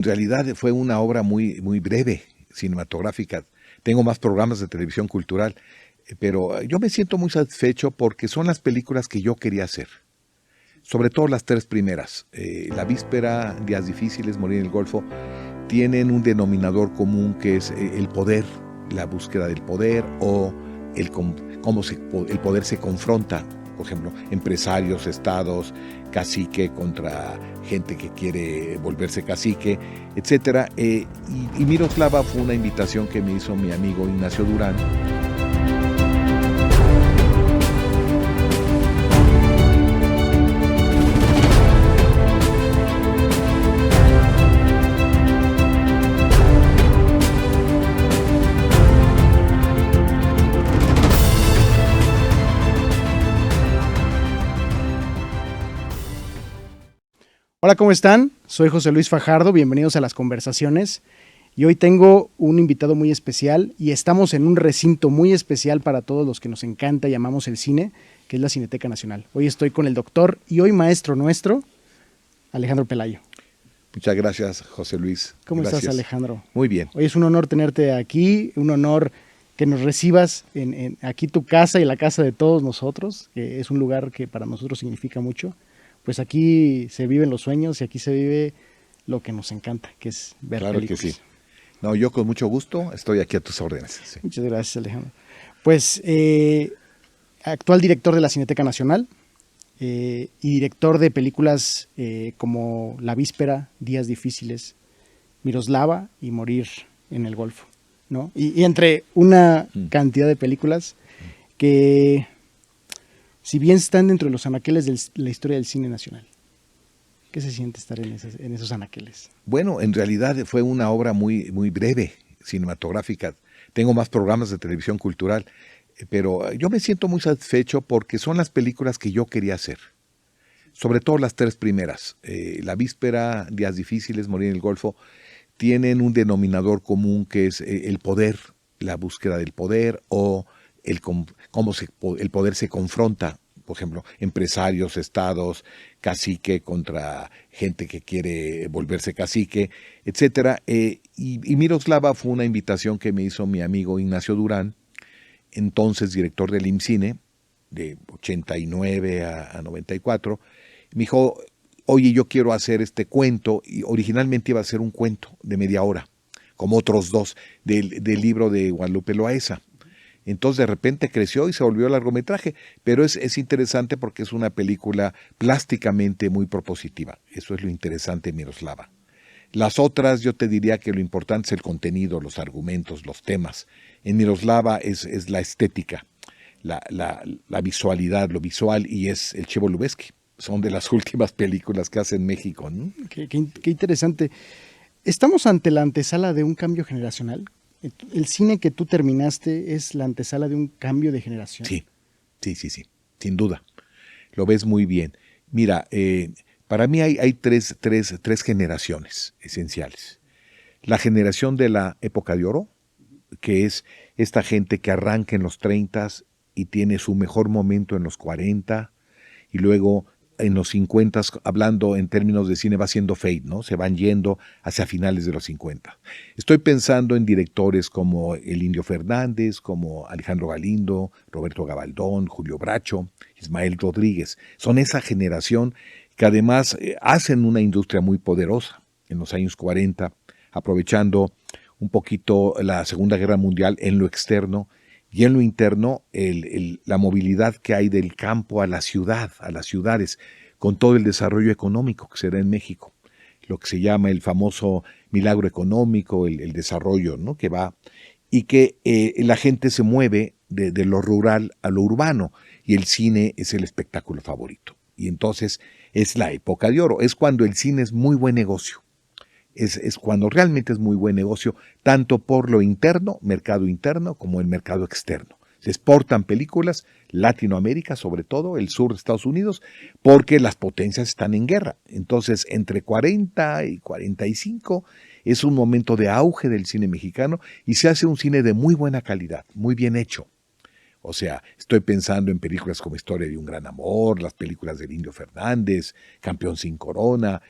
En realidad fue una obra muy breve, cinematográfica. Tengo más programas de televisión cultural, pero yo me siento muy satisfecho porque son las películas que yo quería hacer. Sobre todo las tres primeras, La Víspera, Días Difíciles, Morir en el Golfo, tienen un denominador común que es el poder, la búsqueda del poder o el poder se confronta. Por ejemplo, empresarios, estados, cacique contra gente que quiere volverse cacique, etcétera. Y Miroslava fue una invitación que me hizo mi amigo Ignacio Durán. Hola, ¿cómo están? Soy José Luis Fajardo, bienvenidos a Las Conversaciones. Y hoy tengo un invitado muy especial y estamos en un recinto muy especial para todos los que nos encanta y amamos el cine, que es la Cineteca Nacional. Hoy estoy con el doctor y hoy maestro nuestro, Alejandro Pelayo. Muchas gracias, José Luis. ¿Cómo Gracias. estás, Alejandro? Muy bien. Hoy es un honor tenerte aquí, un honor que nos recibas en aquí tu casa y la casa de todos nosotros, que es un lugar que para nosotros significa mucho. Pues aquí se viven los sueños y aquí se vive lo que nos encanta, que es ver películas. Claro que sí. No, yo con mucho gusto estoy aquí a tus órdenes. Sí. Muchas gracias, Alejandro. Pues actual director de la Cineteca Nacional y director de películas como La Víspera, Días Difíciles, Miroslava y Morir en el Golfo, ¿no? Y entre una cantidad de películas que, si bien están dentro de los anaqueles de la historia del cine nacional, ¿qué se siente estar en esos anaqueles? Bueno, en realidad fue una obra muy breve, cinematográfica. Tengo más programas de televisión cultural, pero yo me siento muy satisfecho porque son las películas que yo quería hacer. Sobre todo las tres primeras, La Víspera, Días Difíciles, Morir en el Golfo, tienen un denominador común que es el poder, la búsqueda del poder o el poder se confronta. Por ejemplo, empresarios, estados, cacique contra gente que quiere volverse cacique, etcétera. Y Miroslava fue una invitación que me hizo mi amigo Ignacio Durán, entonces director del IMCINE, de 89 a 94. Me dijo, oye, yo quiero hacer este cuento, y originalmente iba a ser un cuento de media hora, como otros dos, del libro de Guadalupe Loaesa. Entonces de repente creció y se volvió largometraje, pero es interesante porque es una película plásticamente muy propositiva. Eso es lo interesante de Miroslava. Las otras yo te diría que lo importante es el contenido, los argumentos, los temas. En Miroslava es la estética, la visualidad, lo visual, y es el Chevo Lubezki. Son de las últimas películas que hace en México, ¿no? Qué interesante. ¿Estamos ante la antesala de un cambio generacional? ¿El cine que tú terminaste es la antesala de un cambio de generación? Sí, sin duda. Lo ves muy bien. Mira, para mí hay tres generaciones esenciales. La generación de la época de oro, que es esta gente que arranca en los 30 y tiene su mejor momento en los 40, y luego en los 50, hablando en términos de cine, va siendo fade, ¿no? Se van yendo hacia finales de los 50. Estoy pensando en directores como el Indio Fernández, como Alejandro Galindo, Roberto Gabaldón, Julio Bracho, Ismael Rodríguez. Son esa generación que además hacen una industria muy poderosa en los años 40, aprovechando un poquito la Segunda Guerra Mundial en lo externo, y en lo interno, la movilidad que hay del campo a la ciudad, a las ciudades, con todo el desarrollo económico que se da en México. Lo que se llama el famoso milagro económico, el desarrollo, ¿no? Que va, y que la gente se mueve de lo rural a lo urbano, y el cine es el espectáculo favorito. Y entonces es la época de oro, es cuando el cine es muy buen negocio. Es cuando realmente es muy buen negocio, tanto por lo interno, mercado interno, como el mercado externo. Se exportan películas, Latinoamérica sobre todo, el sur de Estados Unidos, porque las potencias están en guerra. Entonces, entre 40 y 45 es un momento de auge del cine mexicano y se hace un cine de muy buena calidad, muy bien hecho. O sea, estoy pensando en películas como Historia de un gran amor, las películas del Indio Fernández, Campeón sin corona,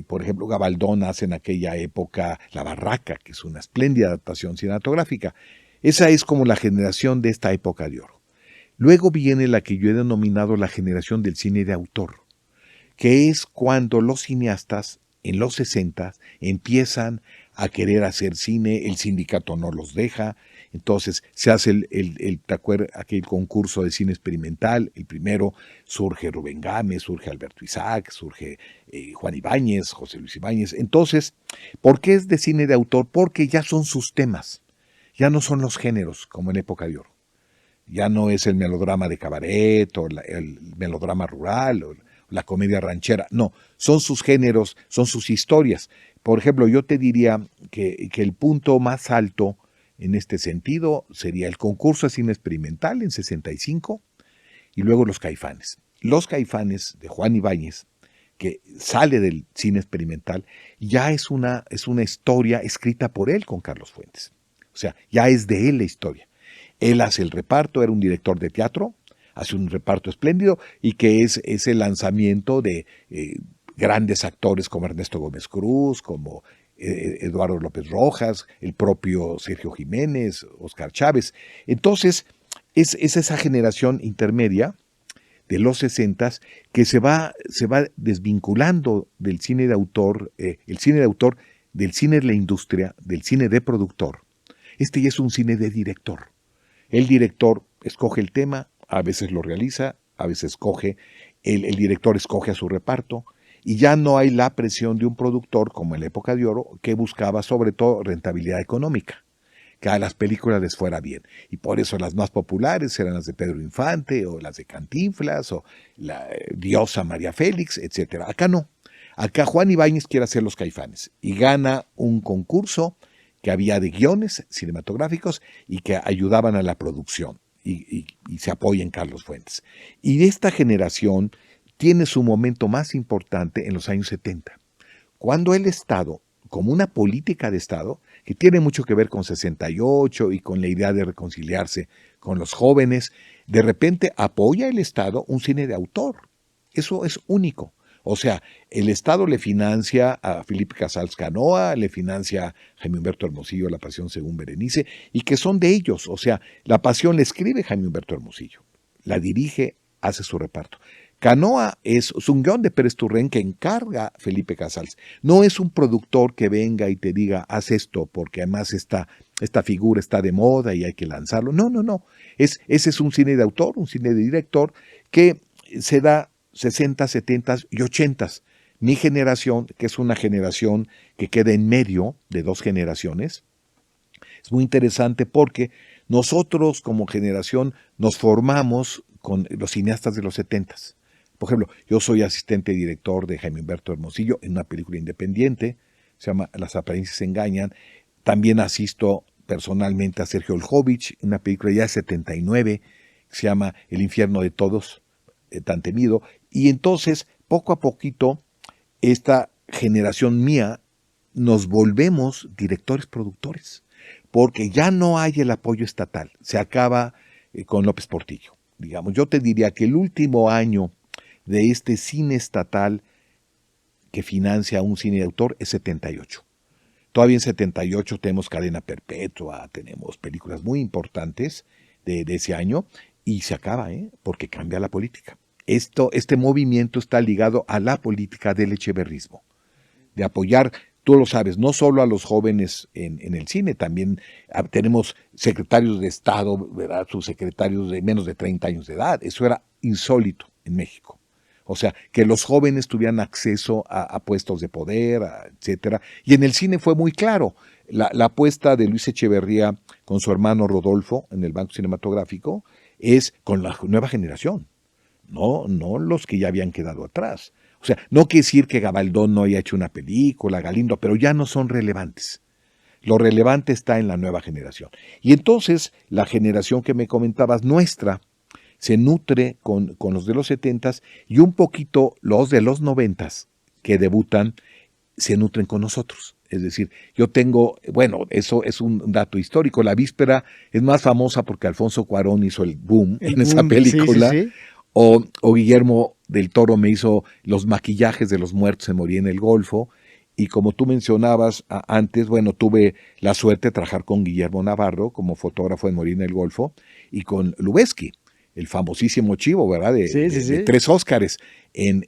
Por ejemplo, Gabaldón hace en aquella época La Barraca, que es una espléndida adaptación cinematográfica. Esa es como la generación de esta época de oro. Luego viene la que yo he denominado la generación del cine de autor, que es cuando los cineastas en los 60 empiezan a querer hacer cine, el sindicato no los deja, entonces se hace ¿te acuerdas? Aquel concurso de cine experimental, el primero, surge Rubén Gámez, surge Alberto Isaac, surge Juan Ibáñez, José Luis Ibáñez. Entonces, ¿por qué es de cine de autor? Porque ya son sus temas, ya no son los géneros como en época de oro. Ya no es el melodrama de cabaret o el melodrama rural o la comedia ranchera. No, son sus géneros, son sus historias. Por ejemplo, yo te diría que el punto más alto en este sentido sería el concurso de cine experimental en 65 y luego Los Caifanes. Los Caifanes de Juan Ibáñez, que sale del cine experimental, ya es una historia escrita por él con Carlos Fuentes. O sea, ya es de él la historia. Él hace el reparto, era un director de teatro, hace un reparto espléndido y que es el lanzamiento de grandes actores como Ernesto Gómez Cruz, como Eduardo López Rojas, el propio Sergio Jiménez, Oscar Chávez. Entonces, es esa generación intermedia de los 60 que se va desvinculando del cine de autor, el cine de autor, del cine de la industria, del cine de productor. Este ya es un cine de director. El director escoge el tema, a veces lo realiza, a veces escoge, el director escoge a su reparto, y ya no hay la presión de un productor, como en la época de oro, que buscaba sobre todo rentabilidad económica, que a las películas les fuera bien. Y por eso las más populares eran las de Pedro Infante, o las de Cantinflas, o la diosa María Félix, etc. Acá no. Acá Juan Ibáñez quiere hacer Los Caifanes, y gana un concurso que había de guiones cinematográficos y que ayudaban a la producción y se apoya en Carlos Fuentes. Y esta generación tiene su momento más importante en los años 70, cuando el Estado, como una política de Estado, que tiene mucho que ver con 68 y con la idea de reconciliarse con los jóvenes, de repente apoya el Estado un cine de autor. Eso es único. O sea, el Estado le financia a Felipe Casals Canoa, le financia a Jaime Humberto Hermosillo La Pasión según Berenice, y que son de ellos. O sea, La Pasión le escribe Jaime Humberto Hermosillo, la dirige, hace su reparto. Canoa es un guión de Pérez Turrén que encarga Felipe Casals. No es un productor que venga y te diga, haz esto, porque además esta figura está de moda y hay que lanzarlo. No, no, no. Ese es un cine de autor, un cine de director que se da 60, 70 y 80. Mi generación, que es una generación que queda en medio de dos generaciones, es muy interesante porque nosotros como generación nos formamos con los cineastas de los 70. Por ejemplo, yo soy asistente director de Jaime Humberto Hermosillo en una película independiente, se llama Las apariencias engañan. También asisto personalmente a Sergio Oljovich en una película ya de 79, que se llama El infierno de todos, tan temido. Y entonces, poco a poquito, esta generación mía nos volvemos directores productores, porque ya no hay el apoyo estatal. Se acaba con López Portillo. Digamos, yo te diría que el último año de este cine estatal que financia un cine de autor es 78. Todavía en 78 tenemos Cadena Perpetua, tenemos películas muy importantes de ese año, y se acaba, porque cambia la política. Este movimiento está ligado a la política del echeverrismo, de apoyar, tú lo sabes, no solo a los jóvenes en el cine, también tenemos secretarios de Estado, ¿verdad? Subsecretarios de menos de 30 años de edad. Eso era insólito en México. O sea, que los jóvenes tuvieran acceso a puestos de poder, etcétera. Y en el cine fue muy claro. La apuesta de Luis Echeverría con su hermano Rodolfo en el Banco Cinematográfico es con la nueva generación, no los que ya habían quedado atrás. O sea, no quiere decir que Gabaldón no haya hecho una película, Galindo, pero ya no son relevantes. Lo relevante está en la nueva generación. Y entonces, la generación que me comentabas, nuestra, se nutre con los de los 70s y un poquito los de los 90s que debutan, se nutren con nosotros. Es decir, yo tengo, bueno, eso es un dato histórico. La Víspera es más famosa porque Alfonso Cuarón hizo el boom en esa película. Sí, sí, sí. O Guillermo del Toro me hizo los maquillajes de los muertos en Morir en el Golfo. Y como tú mencionabas antes, bueno, tuve la suerte de trabajar con Guillermo Navarro como fotógrafo en Morir en el Golfo y con Lubezki, el famosísimo chivo, ¿verdad? De 3 Óscares en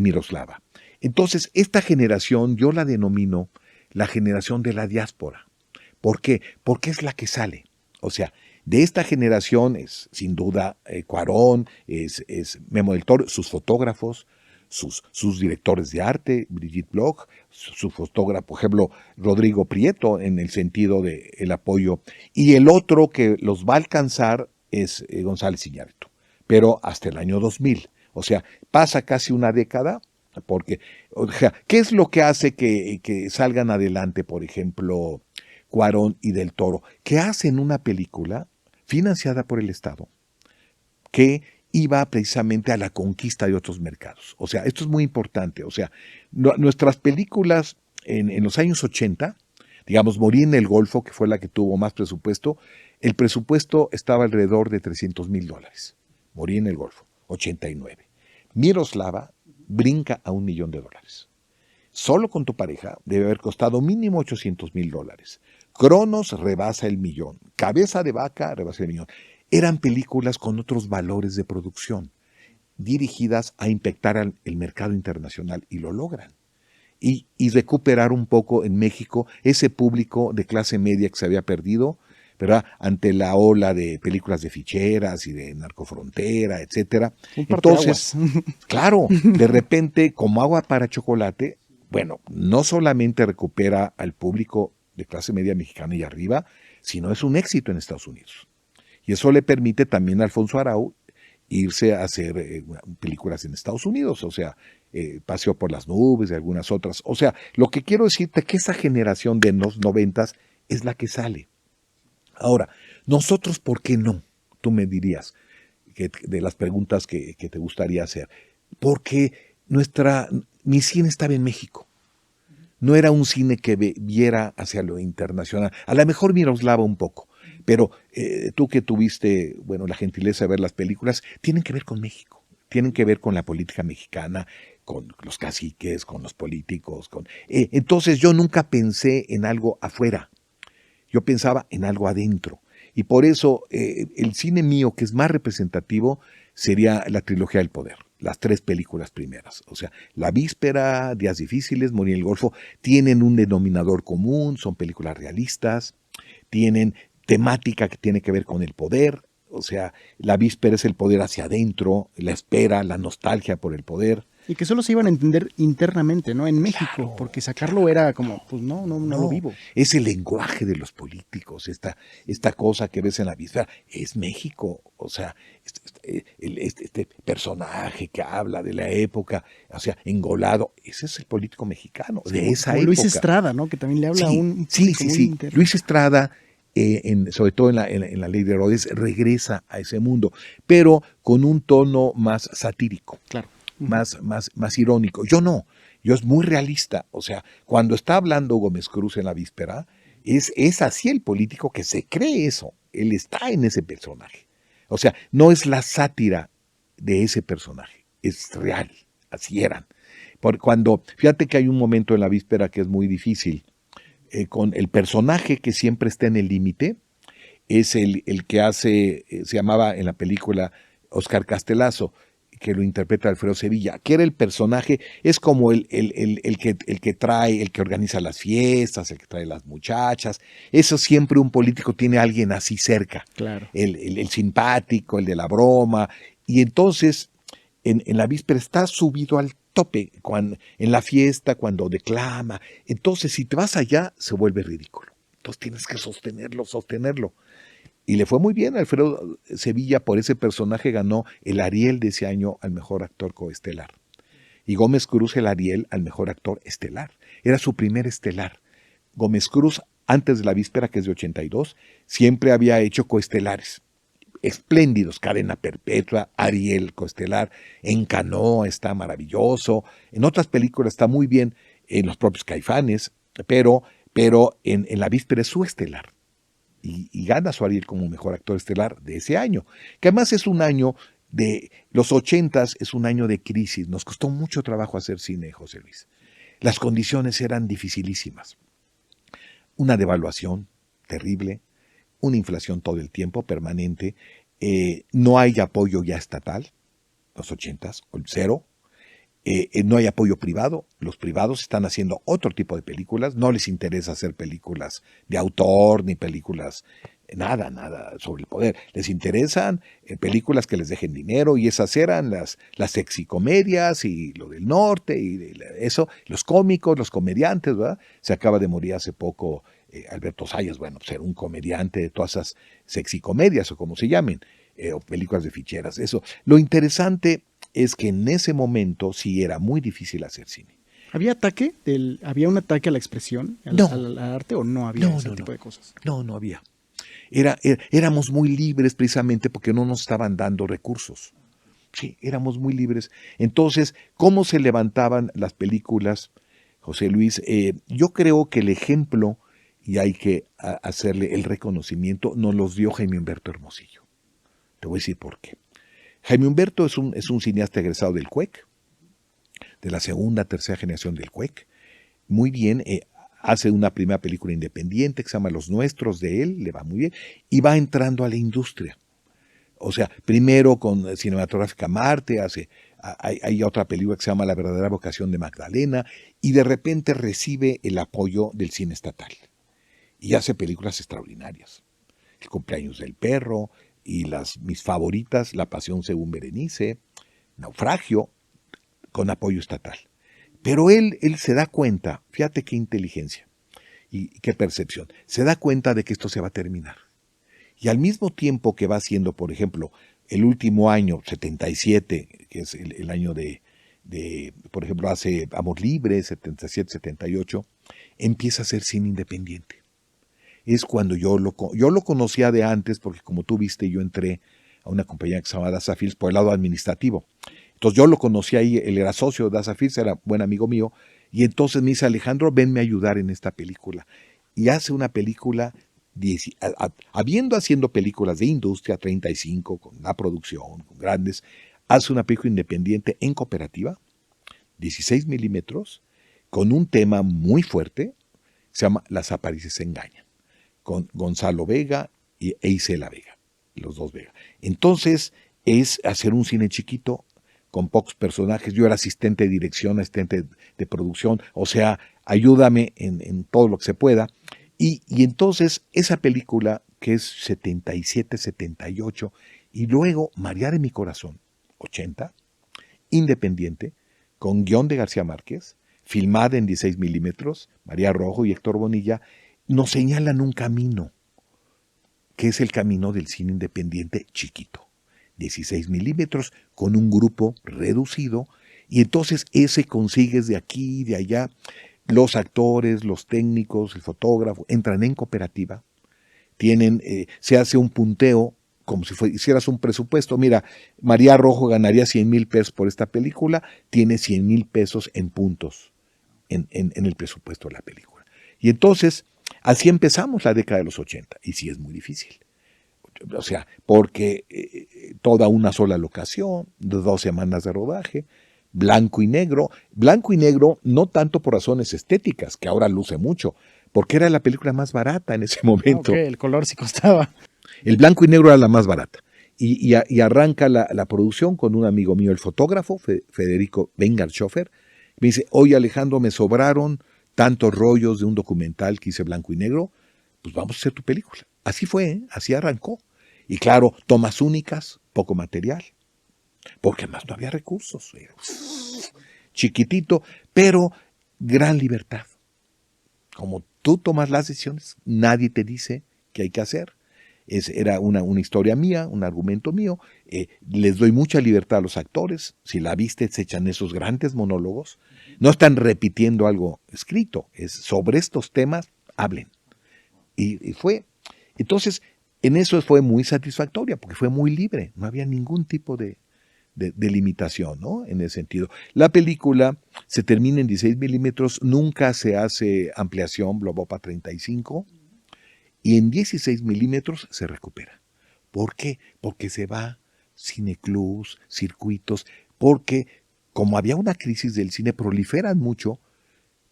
Miroslava. Entonces, esta generación yo la denomino la generación de la diáspora. ¿Por qué? Porque es la que sale. O sea, de esta generación es sin duda Cuarón, es Memo del Toro, sus fotógrafos, sus directores de arte, Brigitte Bloch, su fotógrafo, por ejemplo, Rodrigo Prieto, en el sentido del apoyo. Y el otro que los va a alcanzar es González Iñárritu, pero hasta el año 2000. O sea, pasa casi una década, porque, o sea, ¿qué es lo que hace que salgan adelante, por ejemplo, Cuarón y Del Toro? Que hacen una película financiada por el Estado, que iba precisamente a la conquista de otros mercados. O sea, esto es muy importante. O sea, nuestras películas en los años 80, digamos, Morir en el Golfo, que fue la que tuvo más presupuesto, el presupuesto estaba alrededor de $300,000. Morir en el Golfo, 89. Miroslava brinca a $1,000,000. Solo con tu pareja debe haber costado mínimo $800,000. Cronos rebasa el millón. Cabeza de vaca rebasa el millón. Eran películas con otros valores de producción, dirigidas a impactar el mercado internacional, y lo logran. Y recuperar un poco en México ese público de clase media que se había perdido, ¿verdad? Ante la ola de películas de ficheras y de narcofrontera, etcétera. Entonces, claro, de repente, como agua para chocolate, bueno, no solamente recupera al público de clase media mexicana y arriba, sino es un éxito en Estados Unidos. Y eso le permite también a Alfonso Arau irse a hacer películas en Estados Unidos, o sea, Paseo por las Nubes y algunas otras. O sea, lo que quiero decirte es que esa generación de los 90 es la que sale. Ahora, nosotros, ¿por qué no? Tú me dirías, de las preguntas que te gustaría hacer. Porque mi cine estaba en México. No era un cine que viera hacia lo internacional. A lo mejor Miroslava un poco, pero tú que tuviste, bueno, la gentileza de ver las películas, tienen que ver con México, tienen que ver con la política mexicana, con los caciques, con los políticos. Entonces yo nunca pensé en algo afuera, yo pensaba en algo adentro. Y por eso el cine mío que es más representativo sería la trilogía del poder. Las 3 películas primeras. O sea, La Víspera, Días Difíciles, Morir en el Golfo, tienen un denominador común, son películas realistas, tienen temática que tiene que ver con el poder. O sea, La Víspera es el poder hacia adentro, la espera, la nostalgia por el poder. Y que solo se iban a entender internamente, ¿no? En México, claro, porque sacarlo era como, pues no lo vivo. Es el lenguaje de los políticos, esta cosa que ves en La Víspera, es México. O sea, este personaje que habla de la época, o sea, engolado, ese es el político mexicano, sí, de esa época. Luis Estrada, ¿no? Que también le habla a un... Sí. Luis Estrada, sobre todo en la Ley de Herodes, regresa a ese mundo, pero con un tono más satírico. Claro. Más irónico. Yo es muy realista. O sea, cuando está hablando Gómez Cruz en La Víspera, es así el político que se cree eso. Él está en ese personaje. O sea, no es la sátira de ese personaje, es real, así eran. Fíjate que hay un momento en La Víspera que es muy difícil, con el personaje que siempre está en el límite, es el que hace, se llamaba en la película Oscar Castelazo, que lo interpreta Alfredo Sevilla, que era el personaje, es como el que trae, el que organiza las fiestas, el que trae las muchachas. Eso siempre un político tiene a alguien así cerca. Claro. El simpático, el de la broma. Y entonces, en La Víspera está subido al tope, en la fiesta, cuando declama. Entonces, si te vas allá, se vuelve ridículo. Entonces tienes que sostenerlo. Y le fue muy bien a Alfredo Sevilla, por ese personaje ganó el Ariel de ese año al mejor actor coestelar. Y Gómez Cruz el Ariel al mejor actor estelar. Era su primer estelar. Gómez Cruz, antes de La Víspera, que es de 82, siempre había hecho coestelares. Espléndidos, Cadena Perpetua, Ariel coestelar, en Canoa está maravilloso, en otras películas está muy bien, en los propios Caifanes, pero en La Víspera es su estelar. Y gana su Ariel como mejor actor estelar de ese año, que además es un año de los 80s es un año de crisis. Nos costó mucho trabajo hacer cine, José Luis. Las condiciones eran dificilísimas. Una devaluación terrible, una inflación todo el tiempo, permanente. No hay apoyo ya estatal, los 80s, cero. No hay apoyo privado. Los privados están haciendo otro tipo de películas. No les interesa hacer películas de autor ni películas, nada sobre el poder. Les interesan películas que les dejen dinero, y esas eran las sexicomedias y lo del norte y eso, los cómicos, los comediantes, ¿verdad? Se acaba de morir hace poco Alberto Sayas, bueno, pues era un comediante de todas esas sexicomedias o como se llamen, o películas de ficheras. Eso. Lo interesante es que en ese momento sí era muy difícil hacer cine. ¿Había un ataque a la expresión, al arte, o no había ese tipo de cosas? No había. Éramos muy libres precisamente porque no nos estaban dando recursos. Sí, éramos muy libres. Entonces, ¿cómo se levantaban las películas, José Luis? Yo creo que el ejemplo, y hay que hacerle el reconocimiento, nos los dio Jaime Humberto Hermosillo. Te voy a decir por qué. Jaime Humberto es un cineasta egresado del CUEC, de la segunda, tercera generación del CUEC. Muy bien, hace una primera película independiente que se llama Los Nuestros, de él, le va muy bien, y va entrando a la industria. O sea, primero con Cinematográfica Marte, hay otra película que se llama La verdadera vocación de Magdalena, y de repente recibe el apoyo del cine estatal. Y hace películas extraordinarias. El cumpleaños del perro, y mis favoritas, La pasión según Berenice, Naufragio, con apoyo estatal. Pero él se da cuenta, fíjate qué inteligencia y qué percepción, se da cuenta de que esto se va a terminar. Y al mismo tiempo que va haciendo, por ejemplo, el último año, 77, que es el año por ejemplo, hace Amor Libre, 77, 78, empieza a hacer cine independiente. Es cuando yo lo conocía de antes, porque como tú viste, yo entré a una compañía que se llama Daza Films por el lado administrativo. Entonces yo lo conocí ahí, él era socio de Daza Films, era buen amigo mío, y entonces me dice: Alejandro, venme a ayudar en esta película. Y hace una película, haciendo películas de industria, 35, con la producción, con grandes, hace una película independiente en cooperativa, 16 milímetros, con un tema muy fuerte, se llama Las apariencias engañan, con Gonzalo Vega e Isela Vega, los dos Vega. Entonces es hacer un cine chiquito, con pocos personajes. Yo era asistente de dirección, asistente de producción, o sea, ayúdame en todo lo que se pueda. Y entonces esa película, que es 77, 78, y luego María de mi corazón, 80, independiente, con guión de García Márquez, filmada en 16 milímetros, María Rojo y Héctor Bonilla, nos señalan un camino, que es el camino del cine independiente chiquito. 16 milímetros, con un grupo reducido, y entonces ese consigues de aquí y de allá. Los actores, los técnicos, el fotógrafo, entran en cooperativa, se hace un punteo, como si hicieras un presupuesto. Mira, María Rojo ganaría 100,000 pesos por esta película, tiene 100,000 pesos en puntos en el presupuesto de la película. Y entonces, así empezamos la década de los 80, y sí es muy difícil. O sea, porque toda una sola locación, 2 semanas de rodaje, blanco y negro no tanto por razones estéticas, que ahora luce mucho, porque era la película más barata en ese momento. Okay, el color sí costaba. El blanco y negro era la más barata. Y arranca la producción con un amigo mío, el fotógrafo, Federico Wengershofer. Me dice: oye, Alejandro, me sobraron tantos rollos de un documental que hice blanco y negro, pues vamos a hacer tu película. Así fue, así arrancó. Y claro, tomas únicas, poco material, porque además no había recursos. Chiquitito, pero gran libertad. Como tú tomas las decisiones, nadie te dice qué hay que hacer. Era una historia mía, un argumento mío. Les doy mucha libertad a los actores. Si la viste, se echan esos grandes monólogos. No están repitiendo algo escrito. Es sobre estos temas, hablen. Y fue. Entonces, en eso fue muy satisfactoria, porque fue muy libre. No había ningún tipo de limitación, ¿no? En ese sentido. La película se termina en 16 milímetros, nunca se hace ampliación, Blobopa 35, y en 16 milímetros se recupera. ¿Por qué? Porque se va cineclubs, circuitos, porque como había una crisis del cine, proliferan mucho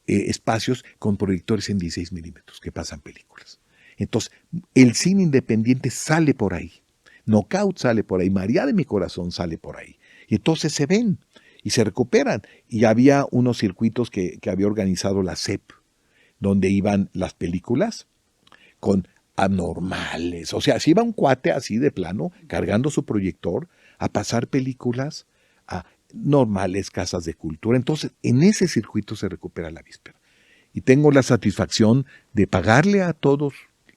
espacios con proyectores en 16 milímetros que pasan películas. Entonces, el cine independiente sale por ahí. Knockout sale por ahí, María de mi corazón sale por ahí. Y entonces se ven y se recuperan. Y había unos circuitos que había organizado la CEP, donde iban las películas con anormales. O sea, si iba un cuate así de plano, cargando su proyector, a pasar películas a normales, casas de cultura. Entonces, en ese circuito se recupera la víspera. Y tengo la satisfacción de pagarle a todos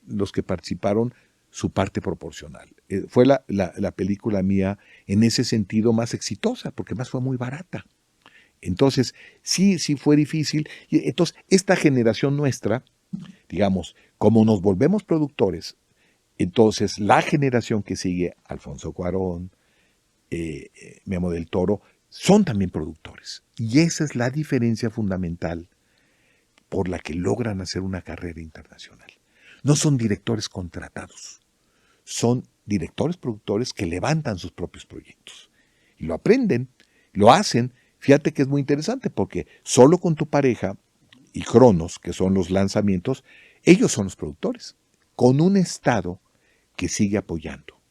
los que participaron su parte proporcional. Fue la película mía en ese sentido más exitosa, porque más fue muy barata. Entonces, sí fue difícil. Y entonces, esta generación nuestra, digamos, como nos volvemos productores, entonces la generación que sigue, Alfonso Cuarón, Memo del Toro, son también productores. Y esa es la diferencia fundamental por la que logran hacer una carrera internacional. No son directores contratados, son directores productores que levantan sus propios proyectos. Y lo aprenden, lo hacen. Fíjate que es muy interesante porque Solo con tu pareja y Cronos, que son los lanzamientos, ellos son los productores, con un Estado que sigue apoyando.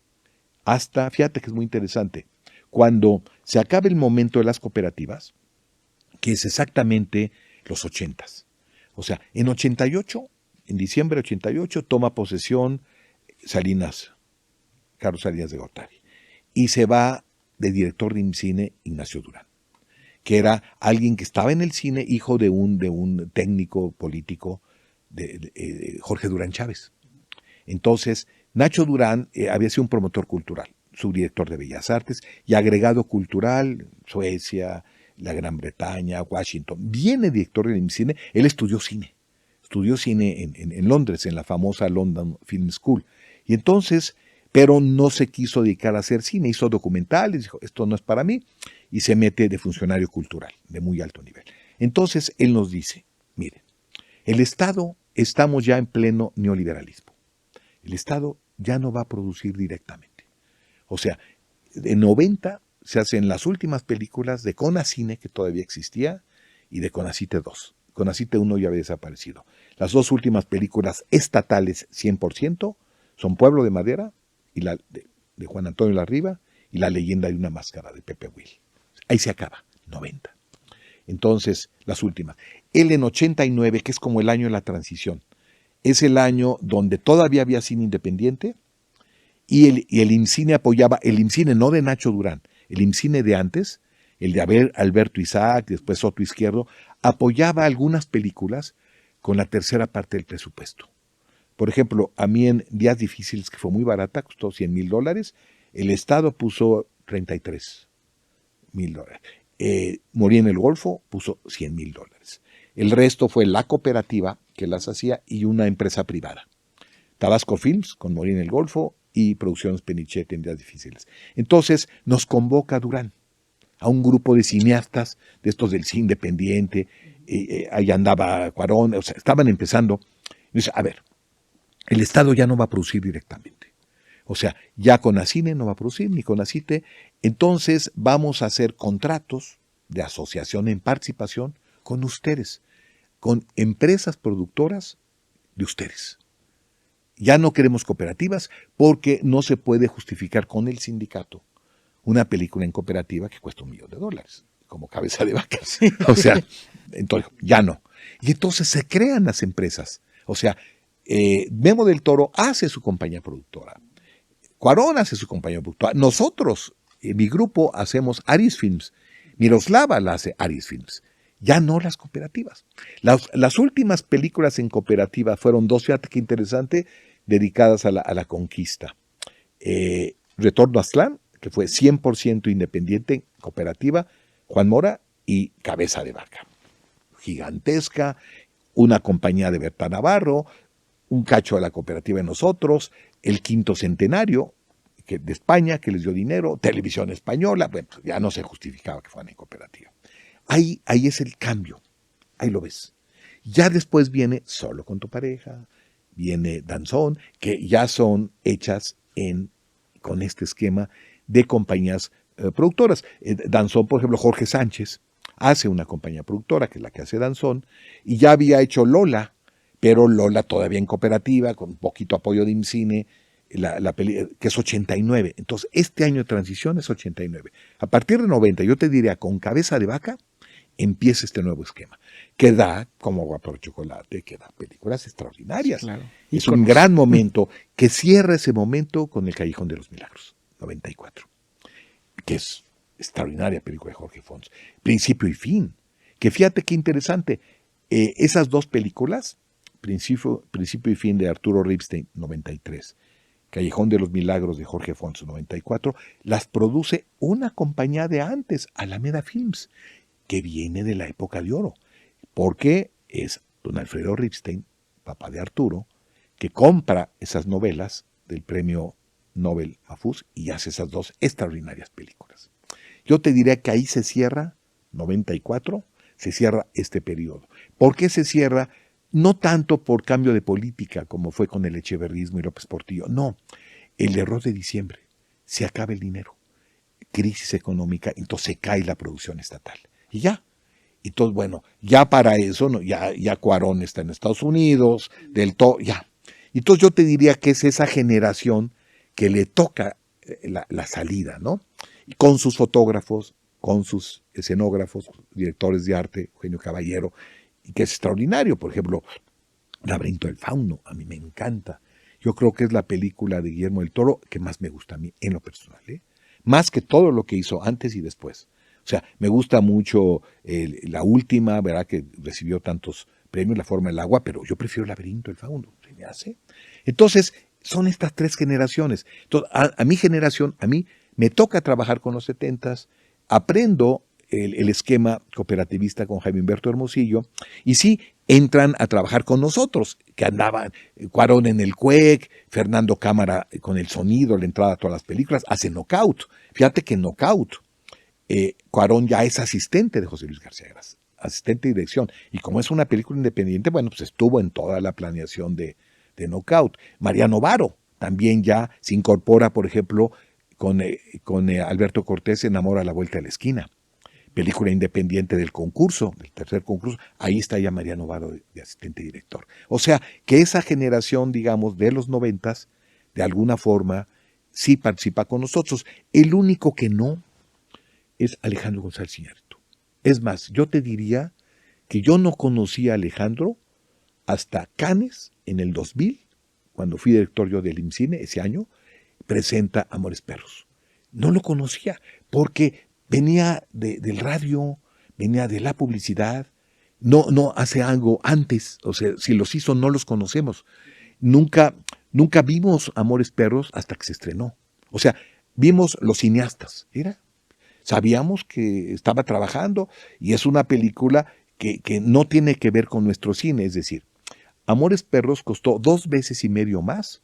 Hasta, fíjate que es muy interesante, cuando se acaba el momento de las cooperativas, que es exactamente los 80s. O sea, en 88, en diciembre de 88, toma posesión Carlos Salinas de Gortari, y se va de director de cine Ignacio Durán, que era alguien que estaba en el cine, hijo de un técnico político, de Jorge Durán Chávez. Entonces, Nacho Durán había sido un promotor cultural, subdirector de Bellas Artes y agregado cultural, Suecia, la Gran Bretaña, Washington. Viene director de cine, él estudió cine en Londres, en la famosa London Film School. Y entonces, pero no se quiso dedicar a hacer cine, hizo documentales, dijo, esto no es para mí, y se mete de funcionario cultural, de muy alto nivel. Entonces, él nos dice, miren, el Estado, estamos ya en pleno neoliberalismo. El Estado ya no va a producir directamente. O sea, en 90 se hacen las últimas películas de Conacine, que todavía existía, y de Conacite 2. Conacite 1 ya había desaparecido. Las dos últimas películas estatales 100% son Pueblo de Madera y la de Juan Antonio Larriba y La leyenda de una máscara de Pepe Will. Ahí se acaba, 90. Entonces, las últimas. Él en 89, que es como el año de la transición, es el año donde todavía había cine independiente y el IMCINE apoyaba, el IMCINE no de Nacho Durán, el IMCINE de antes, el de Alberto Isaac, después Soto Izquierdo, apoyaba algunas películas con la tercera parte del presupuesto. Por ejemplo, a mí en Días Difíciles, que fue muy barata, costó $100,000, el Estado puso $33,000. Morí en el Golfo puso $100,000. El resto fue la cooperativa que las hacía y una empresa privada. Tabasco Films, con Morí en el Golfo, y Producciones Penichette en Días Difíciles. Entonces nos convoca Durán a un grupo de cineastas, de estos del cine independiente, ahí andaba Cuarón, o sea, estaban empezando. Y dice, a ver, el Estado ya no va a producir directamente. O sea, ya Conacine no va a producir, ni Conacite. Entonces vamos a hacer contratos de asociación en participación con ustedes, con empresas productoras de ustedes. Ya no queremos cooperativas porque no se puede justificar con el sindicato una película en cooperativa que cuesta $1,000,000, como Cabeza de Vaca. O sea, entonces, ya no. Y entonces se crean las empresas. O sea, Memo del Toro hace su compañía productora. Cuarón hace su compañía productora. Nosotros, mi grupo, hacemos Aris Films. Miroslava la hace Aris Films. Ya no las cooperativas. Las últimas películas en cooperativa fueron dos, fíjate qué interesante, dedicadas a la conquista. Retorno a Aztlán, que fue 100% independiente, cooperativa, Juan Mora, y Cabeza de Vaca. Gigantesca, una compañía de Berta Navarro, un cacho de la cooperativa de nosotros, el quinto centenario de España, que les dio dinero, Televisión Española, bueno, ya no se justificaba que fueran en cooperativa. Ahí es el cambio, ahí lo ves. Ya después viene Solo con tu pareja, viene Danzón, que ya son hechas con este esquema de compañías productoras. Danzón, por ejemplo, Jorge Sánchez hace una compañía productora, que es la que hace Danzón, y ya había hecho Lola, pero Lola todavía en cooperativa, con un poquito apoyo de IMCINE, que es 89. Entonces, este año de transición es 89. A partir de 90, yo te diría, con Cabeza de Vaca, empieza este nuevo esquema, que da, como Agua por Chocolate, que da películas extraordinarias. Sí, claro. Es un gran momento, que cierra ese momento con El Callejón de los Milagros, 94, que es extraordinaria película de Jorge Fons. Principio y fin, que fíjate qué interesante, esas dos películas, Principio y fin de Arturo Ripstein, 93, Callejón de los Milagros de Jorge Fons, 94, las produce una compañía de antes, Alameda Films, que viene de la época de oro, porque es don Alfredo Ripstein, papá de Arturo, que compra esas novelas del premio Nobel a Fus y hace esas dos extraordinarias películas. Yo te diría que ahí se cierra, 94, se cierra este periodo. ¿Por qué se cierra? No tanto por cambio de política, como fue con el echeverrismo y López Portillo, no, el error de diciembre, se acaba el dinero, crisis económica, entonces se cae la producción estatal. Y ya. Entonces, bueno, ya para eso, ¿no? ya Cuarón está en Estados Unidos, ya. Entonces yo te diría que es esa generación que le toca la salida, ¿no? Y con sus fotógrafos, con sus escenógrafos, directores de arte, Eugenio Caballero, y que es extraordinario. Por ejemplo, Laberinto del Fauno, a mí me encanta. Yo creo que es la película de Guillermo del Toro que más me gusta a mí, en lo personal, ¿eh? Más que todo lo que hizo antes y después. O sea, me gusta mucho la última, ¿verdad? Que recibió tantos premios, La forma del agua, pero yo prefiero Laberinto del Fauno, ¿se me hace? Entonces, son estas tres generaciones. Entonces, a mi generación, a mí me toca trabajar con los 70s, aprendo el esquema cooperativista con Jaime Humberto Hermosillo, y sí, entran a trabajar con nosotros, que andaban Cuarón en el CUEC, Fernando Cámara con el sonido, la entrada a todas las películas, hace Knockout. Fíjate que Knockout, Cuarón ya es asistente de José Luis García Gras, asistente de dirección, y como es una película independiente, bueno, pues estuvo en toda la planeación de Knockout. Mariano Varo también ya se incorpora, por ejemplo, con Alberto Cortés, Enamora a la vuelta de la esquina, película independiente del concurso, del tercer concurso, ahí está ya Mariano Varo de asistente director. O sea, que esa generación, digamos, de los 90s, de alguna forma, sí participa con nosotros. El único que no es Alejandro González Iñárritu. Es más, yo te diría que yo no conocí a Alejandro hasta Cannes en el 2000, cuando fui director yo del IMCINE ese año, presenta Amores Perros. No lo conocía porque venía del radio, venía de la publicidad, no hace algo antes, o sea, si los hizo no los conocemos. Nunca vimos Amores Perros hasta que se estrenó. O sea, vimos Los Cineastas, sabíamos que estaba trabajando y es una película que no tiene que ver con nuestro cine, es decir, Amores Perros costó 2,5 veces más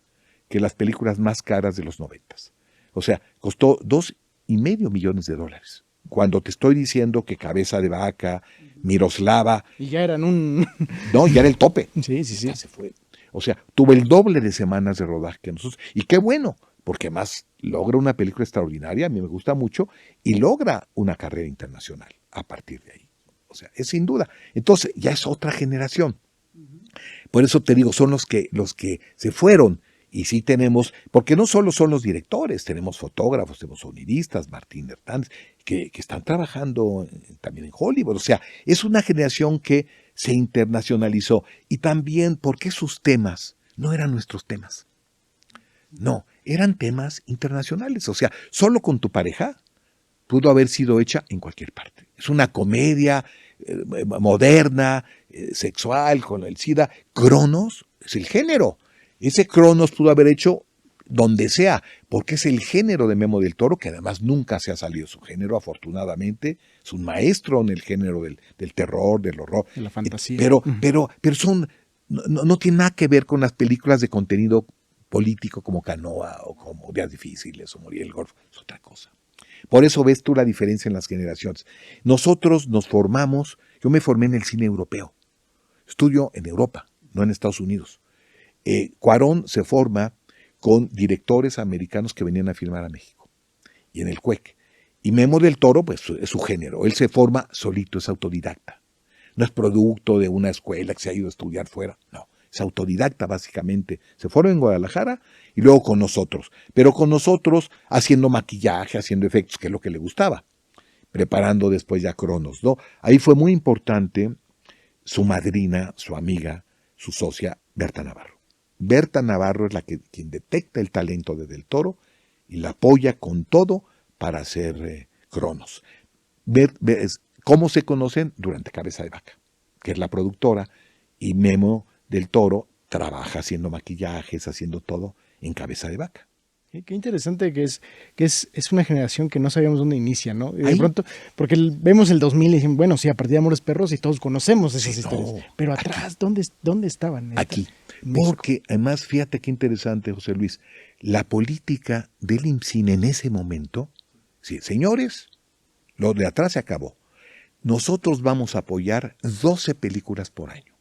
que las películas más caras de los 90s. O sea, costó $2,5 millones. Cuando te estoy diciendo que Cabeza de Vaca, Miroslava... Y ya eran un... No, ya era el tope. Sí. Ya se fue. O sea, tuvo el doble de semanas de rodaje que nosotros. Y qué bueno, porque más logra una película extraordinaria, a mí me gusta mucho, y logra una carrera internacional a partir de ahí. O sea, es sin duda. Entonces, ya es otra generación. Por eso te digo, son los que se fueron. Y sí tenemos, porque no solo son los directores, tenemos fotógrafos, tenemos sonidistas, Martín Hernández, que están trabajando también en Hollywood. O sea, es una generación que se internacionalizó. Y también porque sus temas no eran nuestros temas. No, eran temas internacionales. O sea, Solo con tu pareja pudo haber sido hecha en cualquier parte. Es una comedia moderna, sexual, con el SIDA. Cronos es el género. Ese Cronos pudo haber hecho donde sea, porque es el género de Memo del Toro, que además nunca se ha salido su género, afortunadamente. Es un maestro en el género del terror, del horror. De la fantasía. Pero no tiene nada que ver con las películas de contenido político como Canoa o como Días Difíciles o Morir el Golfo. Es otra cosa. Por eso ves tú la diferencia en las generaciones. Nosotros nos formamos, yo me formé en el cine europeo. Estudio en Europa, no en Estados Unidos. Cuarón se forma con directores americanos que venían a filmar a México. y en el CUEC. Y Memo del Toro, pues es su género. Él se forma solito, es autodidacta. No es producto de una escuela que se ha ido a estudiar fuera, no. Es autodidacta básicamente. Se forma en Guadalajara y luego con nosotros. Pero con nosotros haciendo maquillaje, haciendo efectos, que es lo que le gustaba. Preparando después ya Cronos, ¿no? Ahí fue muy importante su madrina, su amiga, su socia, Berta Navarro. Berta Navarro es quien detecta el talento de Del Toro y la apoya con todo para hacer Cronos. ¿Cómo se conocen? Durante Cabeza de Vaca, que es la productora, y Memo del Toro trabaja haciendo maquillajes, haciendo todo en Cabeza de Vaca. Qué interesante que es una generación que no sabíamos dónde inicia, ¿no? Y de Ahí. pronto, porque vemos el 2000 y decimos, bueno, sí, a partir de Amores Perros y todos conocemos esas Sí, historias. no, Pero atrás, ¿dónde estaban? Aquí. En México. Porque además, fíjate qué interesante, José Luis, la política del IMCINE en ese momento, sí, señores, lo de atrás se acabó. Nosotros vamos a apoyar 12 películas por año,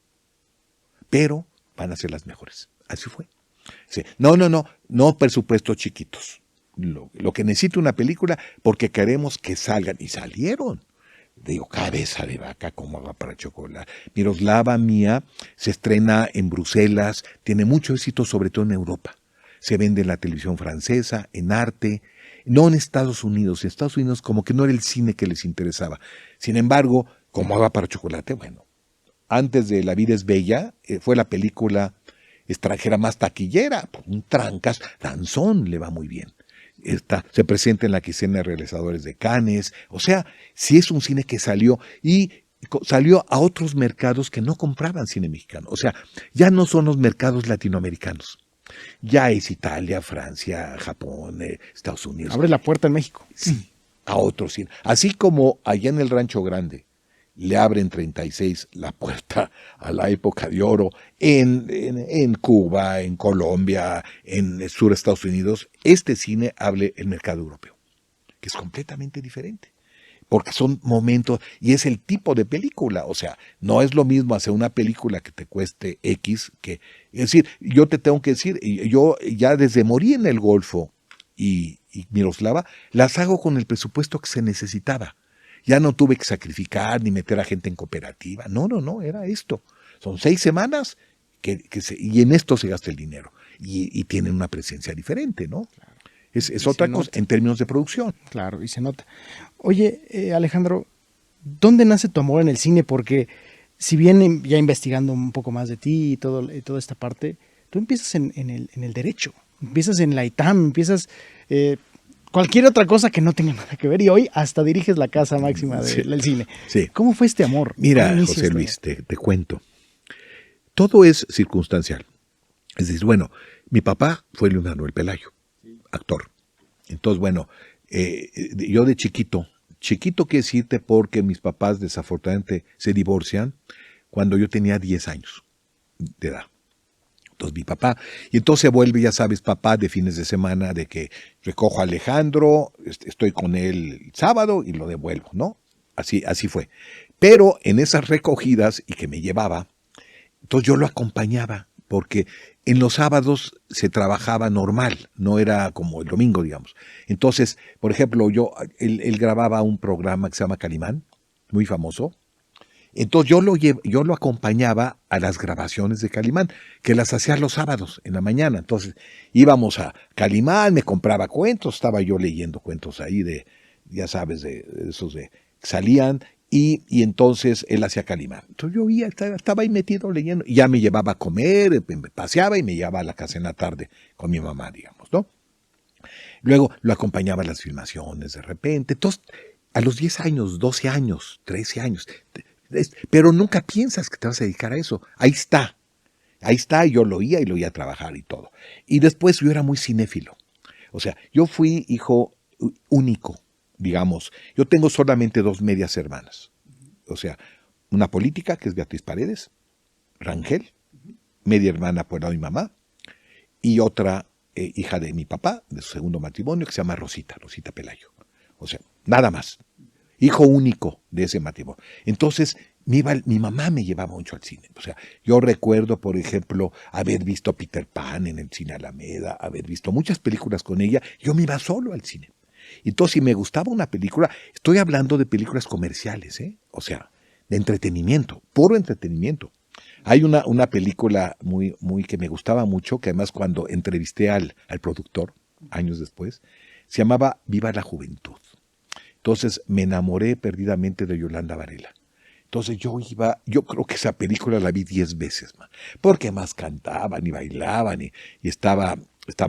pero van a ser las mejores. Así fue. Sí. No presupuestos chiquitos. Lo que necesita una película porque queremos que salgan. Y salieron. Digo, Cabeza de Vaca, como agua para chocolate. Miroslava Mía se estrena en Bruselas, tiene mucho éxito, sobre todo en Europa. Se vende en la televisión francesa, en arte, no en Estados Unidos. En Estados Unidos como que no era el cine que les interesaba. Sin embargo, como agua para chocolate, bueno, antes de La vida es bella, fue la película extranjera más taquillera, un trancas, Danzón le va muy bien. Se presenta en la quincena de realizadores de Cannes, o sea, sí es un cine que salió y salió a otros mercados que no compraban cine mexicano, o sea, ya no son los mercados latinoamericanos, ya es Italia, Francia, Japón, Estados Unidos. Abre la puerta en México. Sí, a otros cine, así como allá en el Rancho Grande le abren 36 la puerta a la época de oro en Cuba, en Colombia, en el sur de Estados Unidos. Este cine abre el mercado europeo, que es completamente diferente, porque son momentos, y es el tipo de película, o sea, no es lo mismo hacer una película que te cueste X, es decir, yo te tengo que decir, yo ya desde Morí en el Golfo y Miroslava, las hago con el presupuesto que se necesitaba. Ya no tuve que sacrificar ni meter a gente en cooperativa. No, era esto. Son 6 semanas y en esto se gasta el dinero. Y tienen una presencia diferente, ¿no? Claro. Es otra cosa en términos de producción. Claro, y se nota. Oye, Alejandro, ¿dónde nace tu amor en el cine? Porque si bien ya investigando un poco más de ti y toda esta parte, tú empiezas en el derecho, empiezas en la ITAM, empiezas... cualquier otra cosa que no tenga nada que ver, y hoy hasta diriges la casa máxima del cine. Sí. ¿Cómo fue este amor? Mira, José Luis, te cuento. Todo es circunstancial. Es decir, bueno, mi papá fue Luis Manuel Pelayo, actor. Entonces, bueno, yo de chiquito quiero decirte porque mis papás desafortunadamente se divorcian cuando yo tenía 10 años de edad. Entonces mi papá, y entonces vuelve, ya sabes, papá de fines de semana, de que recojo a Alejandro, estoy con él el sábado y lo devuelvo, ¿no? Así fue. Pero en esas recogidas y que me llevaba, entonces yo lo acompañaba, porque en los sábados se trabajaba normal, no era como el domingo, digamos. Entonces, por ejemplo, él grababa un programa que se llama Calimán, muy famoso. Entonces yo lo acompañaba a las grabaciones de Calimán, que las hacía los sábados en la mañana. Entonces íbamos a Calimán, me compraba cuentos, estaba yo leyendo cuentos ahí ya sabes, de esos que salían, y entonces él hacía Calimán. Entonces yo estaba ahí metido leyendo, y ya me llevaba a comer, me paseaba y me llevaba a la casa en la tarde con mi mamá, digamos, ¿no? Luego lo acompañaba a las filmaciones de repente. Entonces, a los 10 años, 12 años, 13 años... Pero nunca piensas que te vas a dedicar a eso. Ahí está, yo lo oía y lo oía trabajar y todo. Y después yo era muy cinéfilo. O sea, yo fui hijo único, digamos. Yo tengo solamente 2 medias hermanas. O sea, una política, que es Beatriz Paredes, Rangel, media hermana por lado de mi mamá, y otra hija de mi papá, de su segundo matrimonio, que se llama Rosita Pelayo. O sea, nada más. Hijo único de ese matrimonio. Entonces, mi mamá me llevaba mucho al cine. O sea, yo recuerdo, por ejemplo, haber visto Peter Pan en el Cine Alameda, haber visto muchas películas con ella. Yo me iba solo al cine. Entonces, si me gustaba una película, estoy hablando de películas comerciales, ¿eh? O sea, de entretenimiento, puro entretenimiento. Hay una película muy que me gustaba mucho, que además cuando entrevisté al productor, años después, se llamaba Viva la Juventud. Entonces me enamoré perdidamente de Yolanda Varela. Entonces yo creo que esa película la vi 10 veces, man, porque más cantaban y bailaban y estaba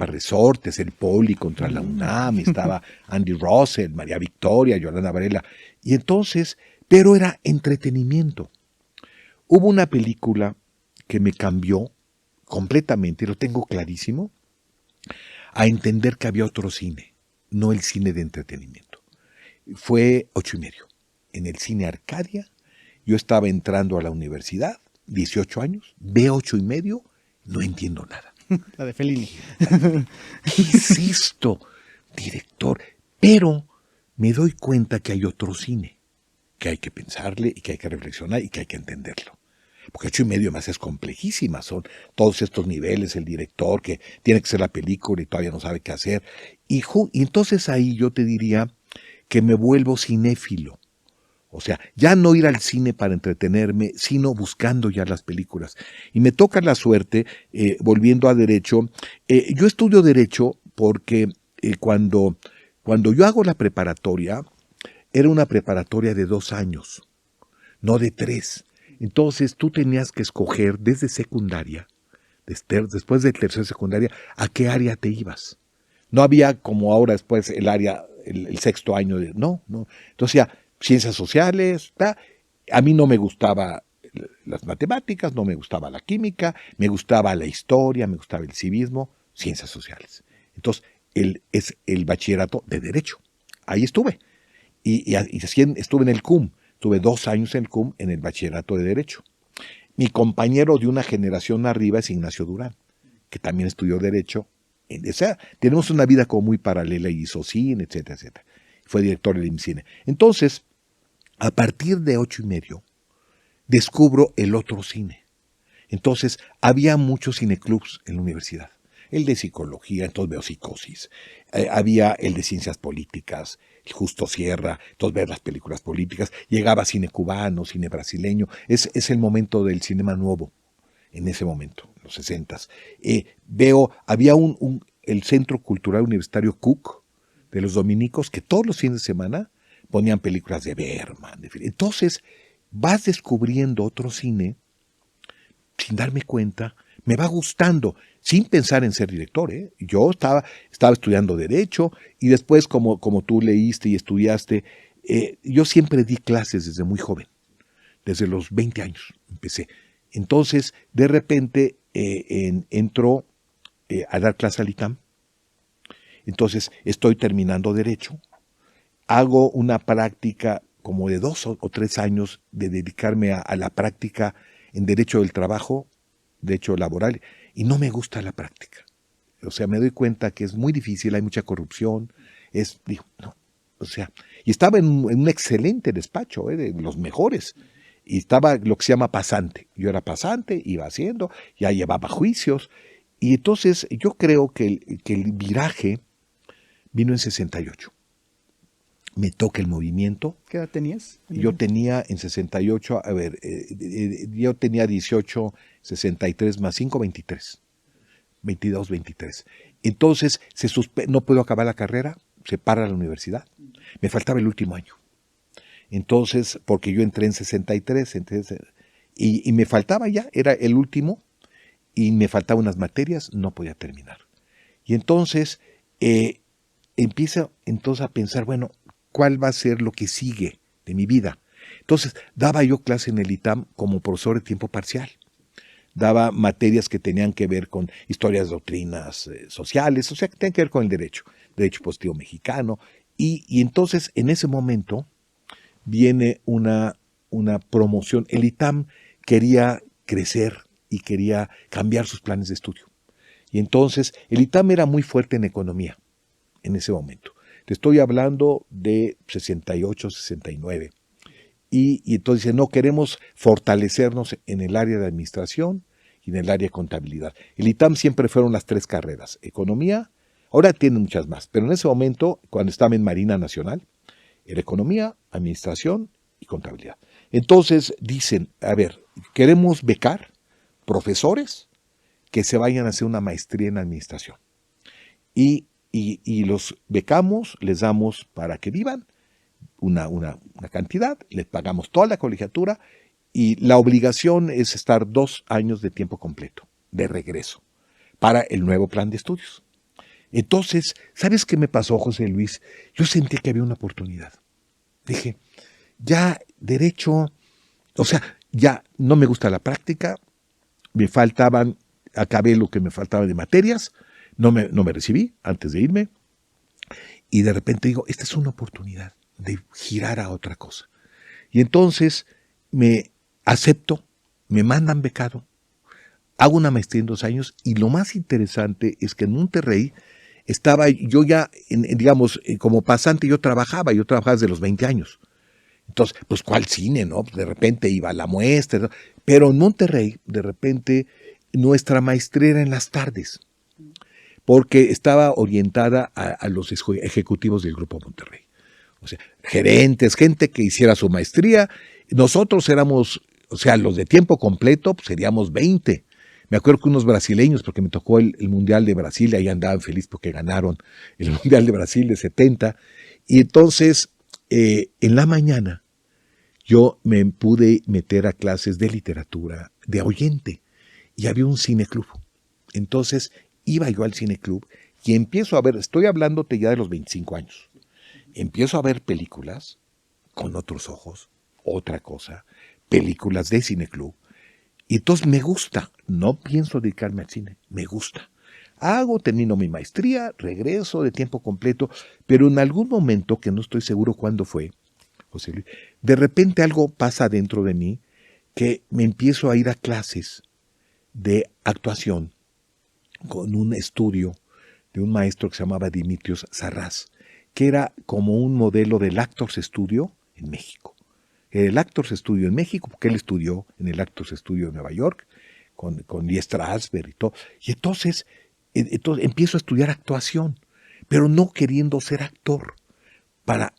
Resortes, el Poli contra la UNAM, estaba Andy Russell, María Victoria, Yolanda Varela. Y entonces, pero era entretenimiento. Hubo una película que me cambió completamente, lo tengo clarísimo, a entender que había otro cine, no el cine de entretenimiento. Fue 8:30, en el cine Arcadia. Yo estaba entrando a la universidad, 18 años, veo 8:30, no entiendo nada. La de Fellini. ¿Qué es esto, director? Pero me doy cuenta que hay otro cine, que hay que pensarle y que hay que reflexionar y que hay que entenderlo. Porque 8:30 más es complejísima, son todos estos niveles, el director que tiene que hacer la película y todavía no sabe qué hacer. Y entonces ahí yo te diría que me vuelvo cinéfilo. O sea, ya no ir al cine para entretenerme, sino buscando ya las películas. Y me toca la suerte, volviendo a Derecho, yo estudio Derecho porque cuando yo hago la preparatoria, era una preparatoria de 2 años, no de 3. Entonces tú tenías que escoger desde secundaria, después de tercera secundaria, a qué área te ibas. No había como ahora después el área, el sexto año, no. Entonces ya, ciencias sociales, a mí no me gustaba las matemáticas, no me gustaba la química, me gustaba la historia, me gustaba el civismo, ciencias sociales. Entonces, es el bachillerato de Derecho. Ahí estuve. Y estuve en el CUM. Tuve 2 años en el CUM en el bachillerato de Derecho. Mi compañero de una generación arriba es Ignacio Durán, que también estudió Derecho. O sea, tenemos una vida como muy paralela y hizo cine, etcétera, etcétera. Fue director del IMCINE. Entonces, a partir de 8:30, descubro el otro cine. Entonces, había muchos cineclubs en la universidad. El de psicología, entonces veo Psicosis. Había el de ciencias políticas, el Justo Sierra, entonces ver las películas políticas. Llegaba cine cubano, cine brasileño. Es el momento del cinema nuevo, en ese momento, en los 60s. Había el Centro Cultural Universitario Cook, de los dominicos, que todos los fines de semana ponían películas de Berman. Entonces, vas descubriendo otro cine sin darme cuenta, me va gustando, sin pensar en ser director. Yo estaba estudiando Derecho y después, como tú leíste y estudiaste, yo siempre di clases desde muy joven, desde los 20 años empecé. Entonces, de repente, entró a dar clase al ITAM. Entonces, estoy terminando Derecho, hago una práctica como de 2 o 3 años de dedicarme a la práctica en Derecho del Trabajo, Derecho Laboral, y no me gusta la práctica. O sea, me doy cuenta que es muy difícil, hay mucha corrupción, y estaba en un excelente despacho, de los mejores, y estaba lo que se llama pasante. Yo era pasante, iba haciendo, ya llevaba juicios, y entonces yo creo que el viraje vino en 68. Me toca el movimiento. ¿Qué edad tenías? Yo tenía en 68, yo tenía 18, 63 más 5, 23. 22, 23. Entonces, no puedo acabar la carrera, se para la universidad. Me faltaba el último año. Entonces, porque yo entré en 63, y me faltaba ya, era el último, y me faltaban unas materias, no podía terminar. Y entonces, empiezo a pensar, bueno, ¿cuál va a ser lo que sigue de mi vida? Entonces, daba yo clase en el ITAM como profesor de tiempo parcial. Daba materias que tenían que ver con historias, doctrinas sociales, o sea, que tenían que ver con el derecho positivo mexicano. Y entonces, en ese momento, viene una promoción. El ITAM quería crecer y quería cambiar sus planes de estudio. Y entonces, el ITAM era muy fuerte en economía en ese momento. Te estoy hablando de 68, 69. Y entonces dice, no, queremos fortalecernos en el área de administración y en el área de contabilidad. El ITAM siempre fueron las 3 carreras, economía, Ahora tienen muchas más, pero en ese momento, cuando estaba en Marina Nacional, era economía, administración y contabilidad. Entonces dicen, a ver, queremos becar profesores que se vayan a hacer una maestría en administración. Y los becamos, les damos para que vivan una cantidad, les pagamos toda la colegiatura y la obligación es estar 2 años de tiempo completo, de regreso, para el nuevo plan de estudios. Entonces, ¿sabes qué me pasó, José Luis? Yo sentí que había una oportunidad. Dije, ya derecho, o sea, ya no me gusta la práctica, me faltaban, acabé lo que me faltaba de materias, no me recibí antes de irme, y de repente digo, esta es una oportunidad de girar a otra cosa. Y entonces me acepto, me mandan becado, hago una maestría en 2 años, y lo más interesante es que en Monterrey estaba yo ya, digamos, como pasante yo trabajaba desde los 20 años. Entonces, pues, ¿cuál cine, no? De repente iba a la muestra, ¿no? Pero en Monterrey, de repente, nuestra maestría era en las tardes, porque estaba orientada a los ejecutivos del Grupo Monterrey. O sea, gerentes, gente que hiciera su maestría. Nosotros éramos, o sea, los de tiempo completo, pues seríamos 20. Me acuerdo que unos brasileños, porque me tocó el Mundial de Brasil, ahí andaban felices porque ganaron el Mundial de Brasil de 70. Y entonces, en la mañana, yo me pude meter a clases de literatura, de oyente, y había un cineclub. Entonces, iba yo al cineclub y empiezo a ver, estoy hablándote ya de los 25 años, empiezo a ver películas con otros ojos, otra cosa, películas de cineclub, y entonces me gusta, no pienso dedicarme al cine, me gusta. Termino mi maestría, regreso de tiempo completo, pero en algún momento, que no estoy seguro cuándo fue, José Luis, de repente algo pasa dentro de mí que me empiezo a ir a clases de actuación con un estudio de un maestro que se llamaba Dimitrios Sarraz, que era como un modelo del Actors Studio en México. Era el Actors Studio en México, porque él estudió en el Actors Studio de Nueva York, con Lee Strasberg y todo. Y entonces empiezo a estudiar actuación, pero no queriendo ser actor.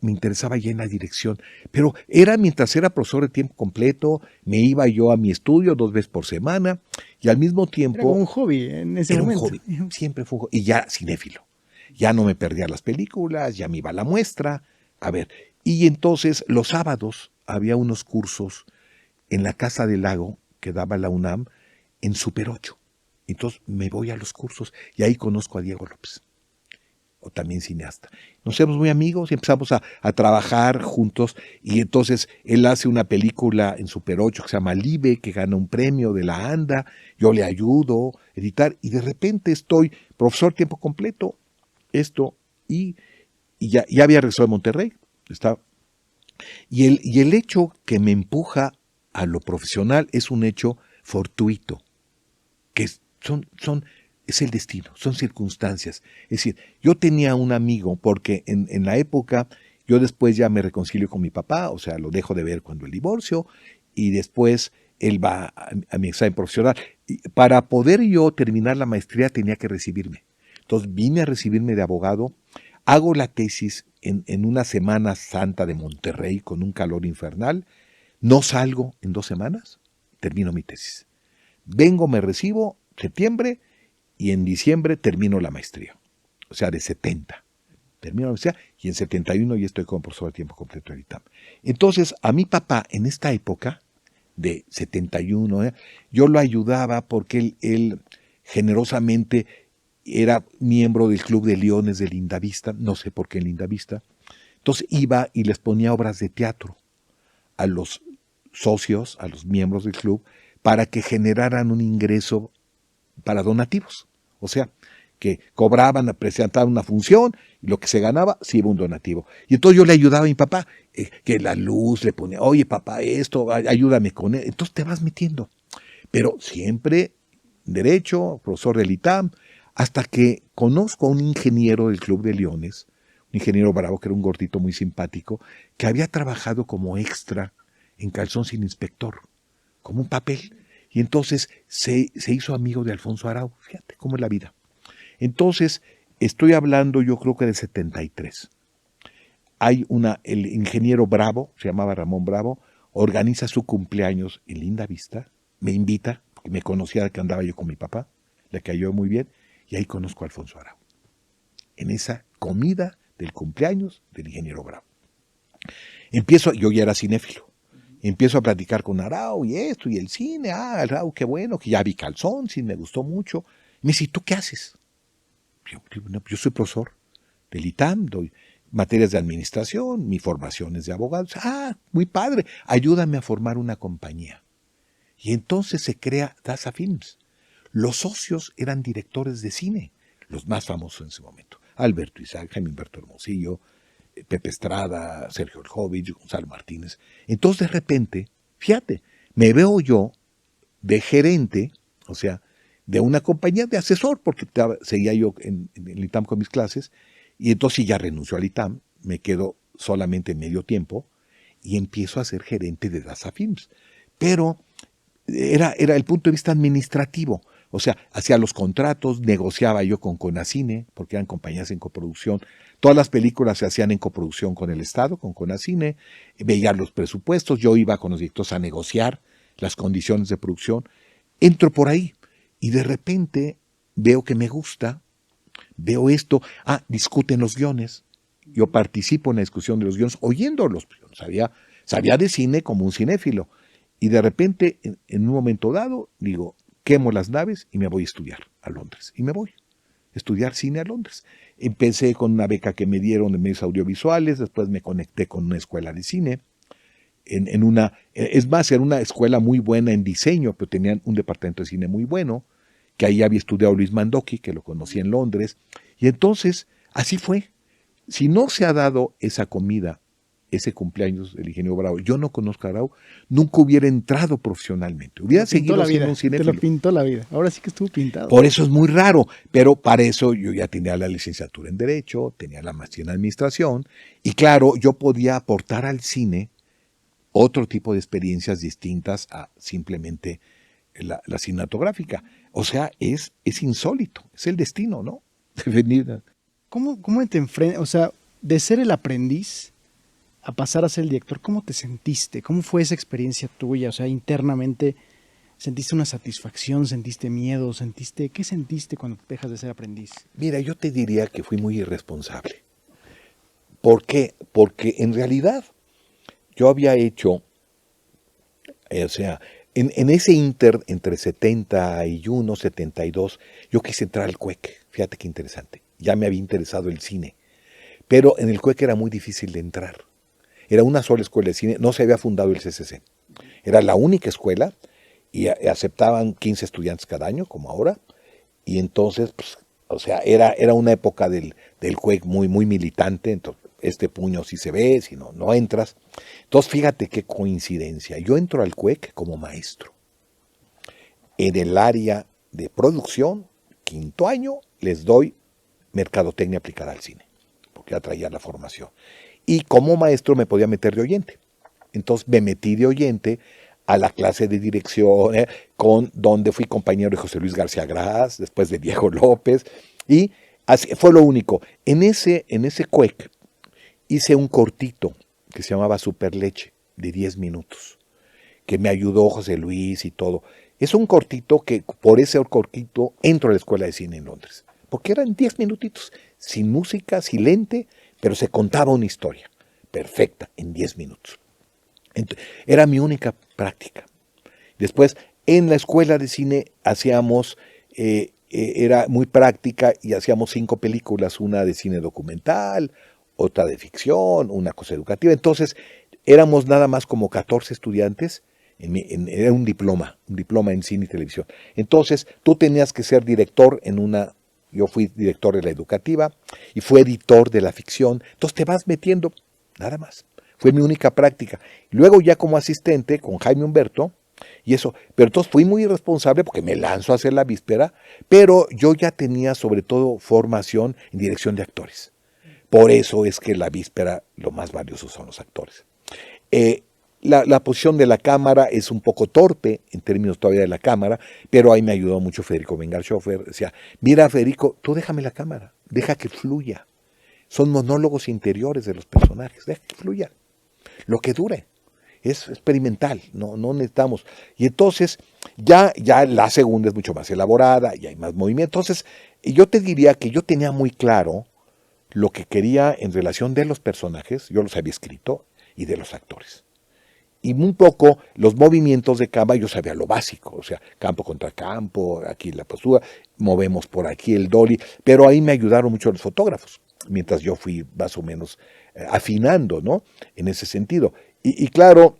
Me interesaba ya en la dirección, pero era mientras era profesor de tiempo completo, me iba yo a mi estudio 2 veces por semana, y al mismo tiempo... Era como un hobby en ese momento. Era un hobby, siempre fue un hobby, y ya cinéfilo. Ya no me perdía las películas, ya me iba a la muestra, a ver. Y entonces los sábados había unos cursos en la Casa del Lago que daba la UNAM en Super 8. Entonces me voy a los cursos y ahí conozco a Diego López, o también cineasta. Nos hacemos muy amigos y empezamos a trabajar juntos, y entonces él hace una película en Super 8 que se llama Libe, que gana un premio de la ANDA, yo le ayudo a editar, y de repente estoy profesor tiempo completo, y ya había regresado a Monterrey, y el hecho que me empuja a lo profesional es un hecho fortuito, que es el destino, son circunstancias. Es decir, yo tenía un amigo, porque en la época, yo después ya me reconcilio con mi papá, o sea, lo dejo de ver cuando el divorcio, y después él va a mi examen profesional. Y para poder yo terminar la maestría tenía que recibirme. Entonces vine a recibirme de abogado, hago la tesis en una Semana Santa de Monterrey con un calor infernal, no salgo en 2 semanas, termino mi tesis. Vengo, me recibo, septiembre, y en diciembre termino la maestría, o sea, de 70. Termino la maestría y en 71 ya estoy como profesor de tiempo completo en ITAM. Entonces, a mi papá, en esta época de 71, yo lo ayudaba porque él generosamente era miembro del Club de Leones de Lindavista, no sé por qué en Lindavista. Entonces iba y les ponía obras de teatro a los socios, a los miembros del club, para que generaran un ingreso para donativos. O sea, que cobraban, presentaban una función, y lo que se ganaba, sí iba un donativo. Y entonces yo le ayudaba a mi papá, que la luz le ponía, oye papá, esto, ayúdame con él. Entonces te vas metiendo. Pero siempre derecho, profesor del ITAM, hasta que conozco a un ingeniero del Club de Leones, un ingeniero bravo, que era un gordito muy simpático, que había trabajado como extra en Calzón sin Inspector, como un papel. Y entonces se hizo amigo de Alfonso Arau. Fíjate cómo es la vida. Entonces Estoy hablando yo creo que del 73. El ingeniero Bravo, se llamaba Ramón Bravo, organiza su cumpleaños en Linda Vista, me invita, porque me conocía que andaba yo con mi papá, le cayó muy bien, y ahí conozco a Alfonso Arau, en esa comida del cumpleaños del ingeniero Bravo. Yo ya era cinéfilo, empiezo a platicar con Arau y esto, y el cine, Arau, qué bueno, que ya vi Calzón, sí, me gustó mucho. Me dice, ¿y tú qué haces? Yo soy profesor del ITAM, doy materias de administración, mi formación es de abogados. Muy padre, ayúdame a formar una compañía. Y entonces se crea Daza Films. Los socios eran directores de cine, los más famosos en ese momento. Alberto Isaac, Jaime Humberto Hermosillo, Pepe Estrada, Sergio Oljovich, Gonzalo Martínez. Entonces de repente, fíjate, me veo yo de gerente, o sea, de una compañía de asesor, porque seguía yo en el ITAM con mis clases, y entonces ya renuncio al ITAM, me quedo solamente en medio tiempo, y empiezo a ser gerente de Daza Films. Pero era el punto de vista administrativo, o sea, hacía los contratos, negociaba yo con Conacine, porque eran compañías en coproducción. Todas las películas se hacían en coproducción con el Estado, con Conacine, veía los presupuestos, yo iba con los directores a negociar las condiciones de producción. Entro por ahí y de repente veo que me gusta, veo esto, discuten los guiones. Yo participo en la discusión de los guiones, oyéndolos. Sabía de cine como un cinéfilo. Y de repente, en un momento dado, digo, quemo las naves y me voy a estudiar a Londres. Y me voy a estudiar cine a Londres. Empecé con una beca que me dieron de medios audiovisuales, después me conecté con una escuela de cine. Era una escuela muy buena en diseño, pero tenían un departamento de cine muy bueno, que ahí había estudiado Luis Mandoki, que lo conocí en Londres. Y entonces, así fue. Si no se ha dado esa comida, ese cumpleaños del ingeniero Bravo, yo no conozco a Arau, nunca hubiera entrado profesionalmente. Hubiera seguido siendo un cinéfilo. Te lo pintó la vida. Ahora sí que estuvo pintado. Por eso es muy raro, pero para eso yo ya tenía la licenciatura en Derecho, tenía la maestría en Administración, y claro, yo podía aportar al cine otro tipo de experiencias distintas a simplemente la cinematográfica. O sea, es insólito, es el destino, ¿no? ¿Cómo te enfrentas? O sea, de ser el aprendiz a pasar a ser el director, ¿cómo te sentiste? ¿Cómo fue esa experiencia tuya? O sea, internamente, ¿sentiste una satisfacción? ¿Sentiste miedo? ¿Qué sentiste cuando dejas de ser aprendiz? Mira, yo te diría que fui muy irresponsable. ¿Por qué? Porque en realidad yo había hecho, en ese entre 71, 72, yo quise entrar al CUEC. Fíjate qué interesante. Ya me había interesado el cine. Pero en el CUEC era muy difícil de entrar. Era una sola escuela de cine, no se había fundado el CCC. Era la única escuela y aceptaban 15 estudiantes cada año, como ahora. Y entonces, era una época del CUEC muy, muy militante. Entonces, este puño sí se ve, si no, no entras. Entonces, fíjate qué coincidencia. Yo entro al CUEC como maestro. En el área de producción, 5º año, les doy mercadotecnia aplicada al cine, porque ya traía la formación. Y como maestro me podía meter de oyente. Entonces me metí de oyente a la clase de dirección, donde fui compañero de José Luis García Gras, después de Diego López, y así fue lo único. En ese CUEC hice un cortito que se llamaba Superleche, de 10 minutos, que me ayudó José Luis y todo. Es un cortito que por ese cortito entro a la Escuela de Cine en Londres, porque eran 10 minutitos, sin música, silente, pero se contaba una historia perfecta en 10 minutos. Entonces, era mi única práctica. Después, en la escuela de cine hacíamos, era muy práctica y hacíamos 5 películas, una de cine documental, otra de ficción, una cosa educativa. Entonces, éramos nada más como 14 estudiantes, era un diploma en cine y televisión. Entonces, tú tenías que ser director yo fui director de la educativa y fui editor de la ficción. Entonces te vas metiendo, nada más. Fue mi única práctica. Luego ya como asistente con Jaime Humberto y eso. Pero entonces fui muy irresponsable porque me lanzo a hacer la víspera, pero yo ya tenía sobre todo formación en dirección de actores. Por eso es que la víspera lo más valioso son los actores. La posición de la cámara es un poco torpe en términos todavía de la cámara, pero ahí me ayudó mucho Federico Wengartschoffer. Decía, mira Federico, tú déjame la cámara, deja que fluya. Son monólogos interiores de los personajes, deja que fluya. Lo que dure. Es experimental, no necesitamos. Y entonces ya la segunda es mucho más elaborada, y hay más movimiento. Entonces yo te diría que yo tenía muy claro lo que quería en relación de los personajes, yo los había escrito, y de los actores. Y un poco los movimientos de cámara, yo sabía lo básico, o sea, campo contra campo, aquí la postura, movemos por aquí el dolly, pero ahí me ayudaron mucho los fotógrafos, mientras yo fui más o menos afinando, ¿no? En ese sentido. Y claro,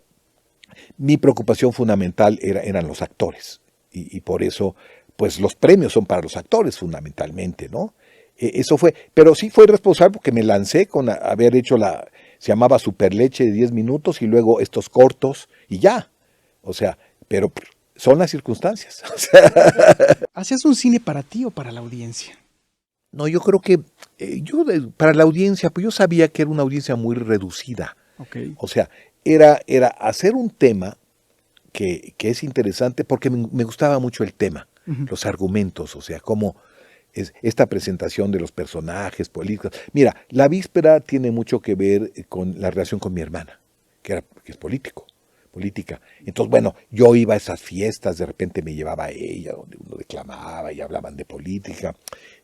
mi preocupación fundamental eran los actores, y por eso, pues los premios son para los actores fundamentalmente, ¿no? Eso fue, pero sí fue responsable porque me lancé con haber hecho se llamaba Superleche de 10 minutos y luego estos cortos y ya. O sea, pero son las circunstancias. O sea, ¿hacías un cine para ti o para la audiencia? no, yo creo que para la audiencia, pues yo sabía que era una audiencia muy reducida. Okay. O sea, era hacer un tema que es interesante porque me gustaba mucho el tema, los argumentos, o sea, cómo es esta presentación de los personajes políticos. Mira, La Víspera tiene mucho que ver con la relación con mi hermana, que es política. Entonces, bueno, yo iba a esas fiestas, de repente me llevaba a ella, donde uno declamaba y hablaban de política.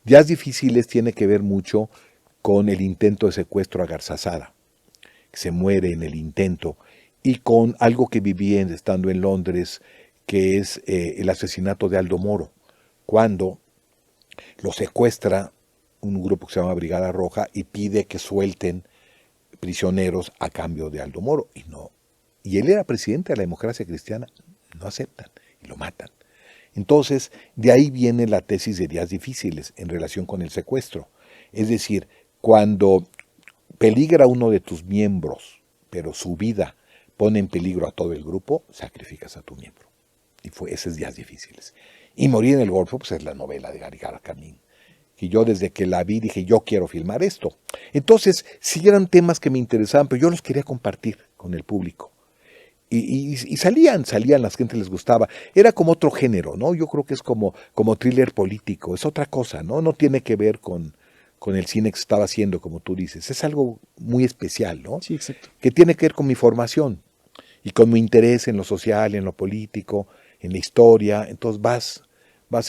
Días Difíciles tiene que ver mucho con el intento de secuestro a Garzazada, que se muere en el intento, y con algo que viví estando en Londres, que es el asesinato de Aldo Moro, cuando lo secuestra un grupo que se llama Brigada Roja y pide que suelten prisioneros a cambio de Aldo Moro. Y no. Y él era presidente de la democracia cristiana. No aceptan y lo matan. Entonces, de ahí viene la tesis de Días Difíciles en relación con el secuestro. Es decir, cuando peligra uno de tus miembros, pero su vida pone en peligro a todo el grupo, sacrificas a tu miembro. Y ese es Días Difíciles. Y Morir en el Golfo, pues es la novela de Gary Caracamín, que yo desde que la vi dije, yo quiero filmar esto. Entonces, sí eran temas que me interesaban, pero yo los quería compartir con el público. Y salían, las gente les gustaba. Era como otro género, ¿no? Yo creo que es como thriller político, es otra cosa, ¿no? No tiene que ver con el cine que se estaba haciendo, como tú dices. Es algo muy especial, ¿no? Sí, exacto. Que tiene que ver con mi formación y con mi interés en lo social, en lo político, en la historia. Entonces vas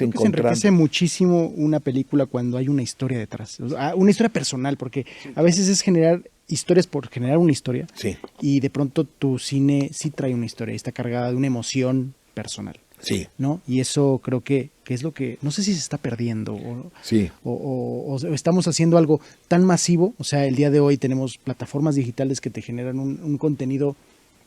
encontrando. Se enriquece muchísimo una película cuando hay una historia detrás, una historia personal, porque a veces es generar historias por generar una historia, sí. Y de pronto tu cine sí trae una historia, está cargada de una emoción personal. Sí. ¿No? Y eso creo que es lo que, no sé si se está perdiendo sí. o estamos haciendo algo tan masivo, o sea, el día de hoy tenemos plataformas digitales que te generan un contenido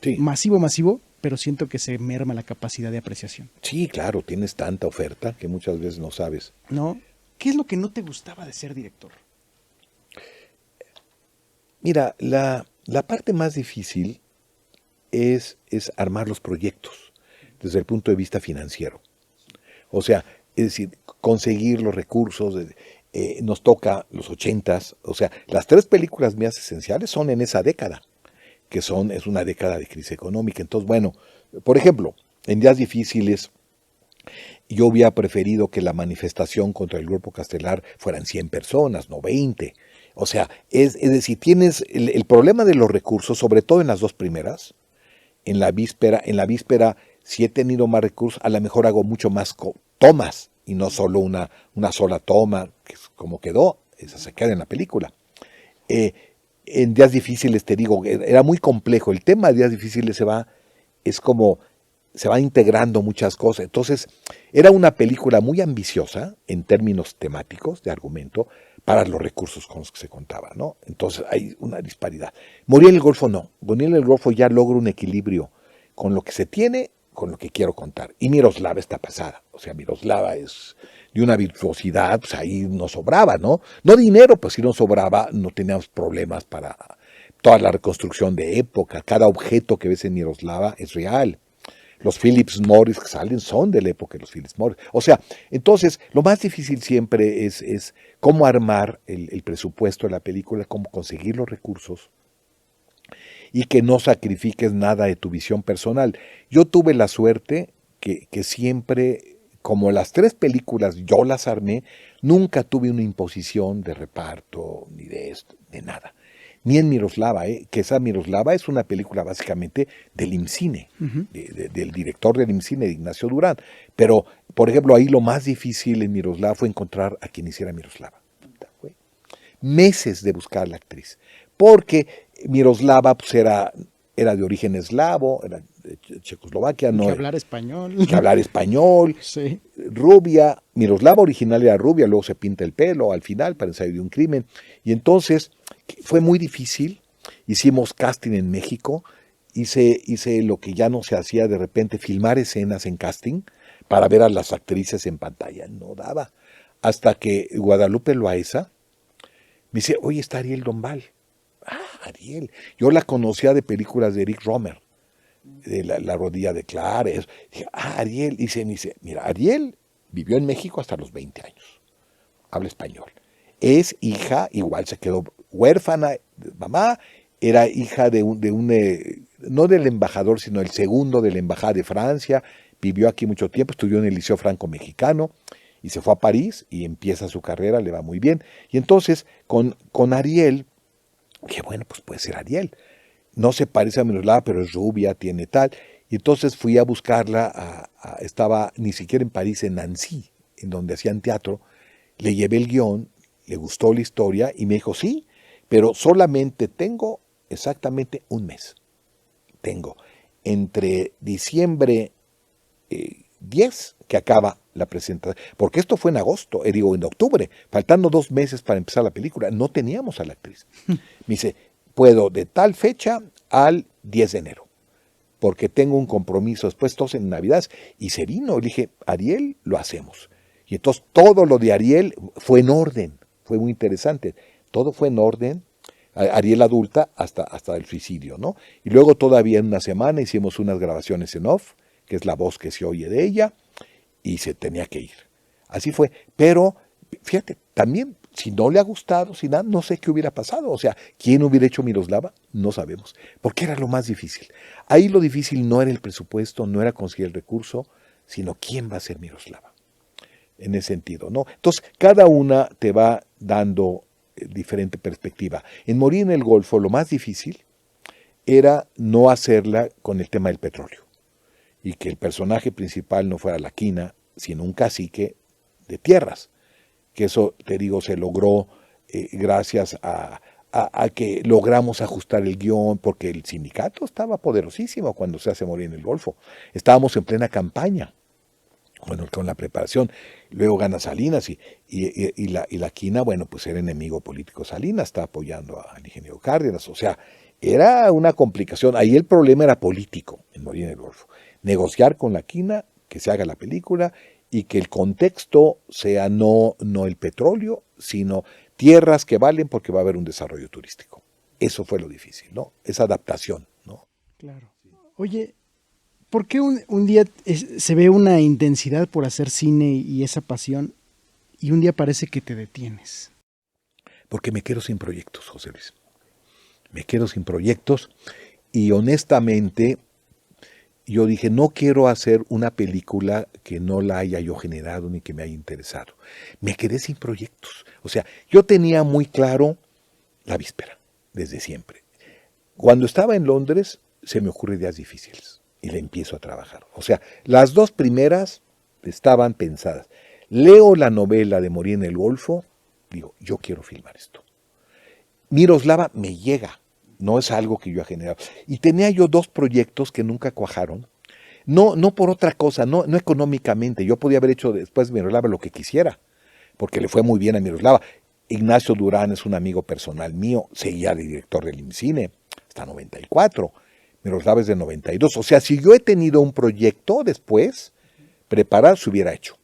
sí. masivo, pero siento que se merma la capacidad de apreciación. Sí, claro, tienes tanta oferta que muchas veces no sabes. ¿No? ¿Qué es lo que no te gustaba de ser director? Mira, la parte más difícil es armar los proyectos desde el punto de vista financiero. O sea, es decir, conseguir los recursos, nos toca los 80s, o sea, las 3 películas mías esenciales son en esa década, que es una década de crisis económica. Entonces, bueno, por ejemplo, en Días Difíciles, yo hubiera preferido que la manifestación contra el Grupo Castelar fueran 100 personas, no 20. O sea, es decir, tienes el problema de los recursos, sobre todo en las 2 primeras. En la víspera, si he tenido más recursos, a lo mejor hago mucho más tomas y no solo una sola toma, que es como quedó, esa se queda en la película. En Días Difíciles, te digo, era muy complejo. El tema de Días Difíciles se va integrando muchas cosas. Entonces, era una película muy ambiciosa en términos temáticos, de argumento, para los recursos con los que se contaba, ¿no? Entonces, hay una disparidad. Morir en el Golfo no. Morir en el Golfo ya logra un equilibrio con lo que se tiene, con lo que quiero contar. Y Miroslava está pasada. O sea, Miroslava es de una virtuosidad, pues ahí nos sobraba, ¿no? No dinero, pues si nos sobraba, no teníamos problemas para toda la reconstrucción de época. Cada objeto que ves en Miroslava es real. Los Phillips Morris que salen son de la época de los Phillips Morris. O sea, entonces, lo más difícil siempre es cómo armar el presupuesto de la película, cómo conseguir los recursos y que no sacrifiques nada de tu visión personal. Yo tuve la suerte que siempre, como las 3 películas yo las armé, nunca tuve una imposición de reparto, ni de esto, de nada. Ni en Miroslava, que esa Miroslava es una película básicamente del IMCINE, del director del IMCINE, de Ignacio Durán. Pero, por ejemplo, ahí lo más difícil en Miroslava fue encontrar a quien hiciera Miroslava. Fue meses de buscar a la actriz, porque Miroslava pues, era de origen eslavo, era de Checoslovaquia. No, que hablar español. Que hablar español. Sí. Rubia. Miroslava original era rubia, luego se pinta el pelo al final para ensayo de un crimen. Y entonces fue muy difícil. Hicimos casting en México. Hice lo que ya no se hacía de repente, filmar escenas en casting para ver a las actrices en pantalla. No daba. Hasta que Guadalupe Loaesa me dice, oye, está Ariel Dombal. Ah, Ariel. Yo la conocía de películas de Eric Romer, de la rodilla de Clares. Dije, Ariel. Y me dice, mira, Ariel vivió en México hasta los 20 años. Habla español. Es hija, igual se quedó huérfana de mamá, era hija de un no del embajador, sino el segundo de la embajada de Francia. Vivió aquí mucho tiempo, estudió en el Liceo Franco-Mexicano y se fue a París y empieza su carrera, le va muy bien. Y entonces, con Ariel, dije, bueno, pues puede ser Ariel. No se parece a Miroslava, pero es rubia, tiene tal. Y entonces fui a buscarla, estaba ni siquiera en París, en Nancy, en donde hacían teatro. Le llevé el guión, le gustó la historia y me dijo, sí, pero solamente tengo exactamente un mes. Tengo entre diciembre 10, que acaba la presentación, porque esto fue en agosto, en octubre, faltando 2 meses para empezar la película, no teníamos a la actriz. Me dice, puedo de tal fecha al 10 de enero, porque tengo un compromiso después, todos en Navidad, y se vino. Le dije, Ariel, lo hacemos. Y entonces todo lo de Ariel fue en orden, fue muy interesante, todo fue en orden. Ariel adulta hasta el suicidio, ¿no? Y luego todavía en una semana hicimos unas grabaciones en off, que es la voz que se oye de ella, y se tenía que ir. Así fue. Pero, fíjate, también, si no le ha gustado, si nada, no sé qué hubiera pasado. O sea, ¿quién hubiera hecho Miroslava? No sabemos. Porque era lo más difícil. Ahí lo difícil no era el presupuesto, no era conseguir el recurso, sino quién va a ser Miroslava. En ese sentido, ¿no? Entonces, cada una te va dando diferente perspectiva. En Morir en el Golfo, lo más difícil era no hacerla con el tema del petróleo y que el personaje principal no fuera la quina, sino un cacique de tierras, que eso, te digo, se logró gracias a que logramos ajustar el guión, porque el sindicato estaba poderosísimo cuando se hace Morir en el Golfo. Estábamos en plena campaña, bueno, con la preparación. Luego gana Salinas y la quina, bueno, pues era enemigo político Salinas, está apoyando al ingeniero Cárdenas. O sea, era una complicación. Ahí el problema era político en Morir en el Golfo. Negociar con la quina, que se haga la película y que el contexto sea no el petróleo, sino tierras que valen porque va a haber un desarrollo turístico. Eso fue lo difícil, ¿no? Esa adaptación, ¿no? Claro. Oye, ¿por qué un día se ve una intensidad por hacer cine y esa pasión y un día parece que te detienes? Porque me quedo sin proyectos, José Luis. Me quedo sin proyectos y honestamente yo dije, no quiero hacer una película que no la haya yo generado ni que me haya interesado. Me quedé sin proyectos. O sea, yo tenía muy claro La Víspera, desde siempre. Cuando estaba en Londres, se me ocurren Días Difíciles y le empiezo a trabajar. O sea, las 2 primeras estaban pensadas. Leo la novela de Morir en el Golfo, digo, yo quiero filmar esto. Miroslava me llega. No es algo que yo he generado. Y tenía yo 2 proyectos que nunca cuajaron. No por otra cosa, no económicamente. Yo podía haber hecho después de Miroslava lo que quisiera, porque le fue muy bien a Miroslava. Ignacio Durán es un amigo personal mío, seguía de director del IMCINE hasta 94. Miroslava es de 92. O sea, si yo he tenido un proyecto después, preparado, se hubiera hecho,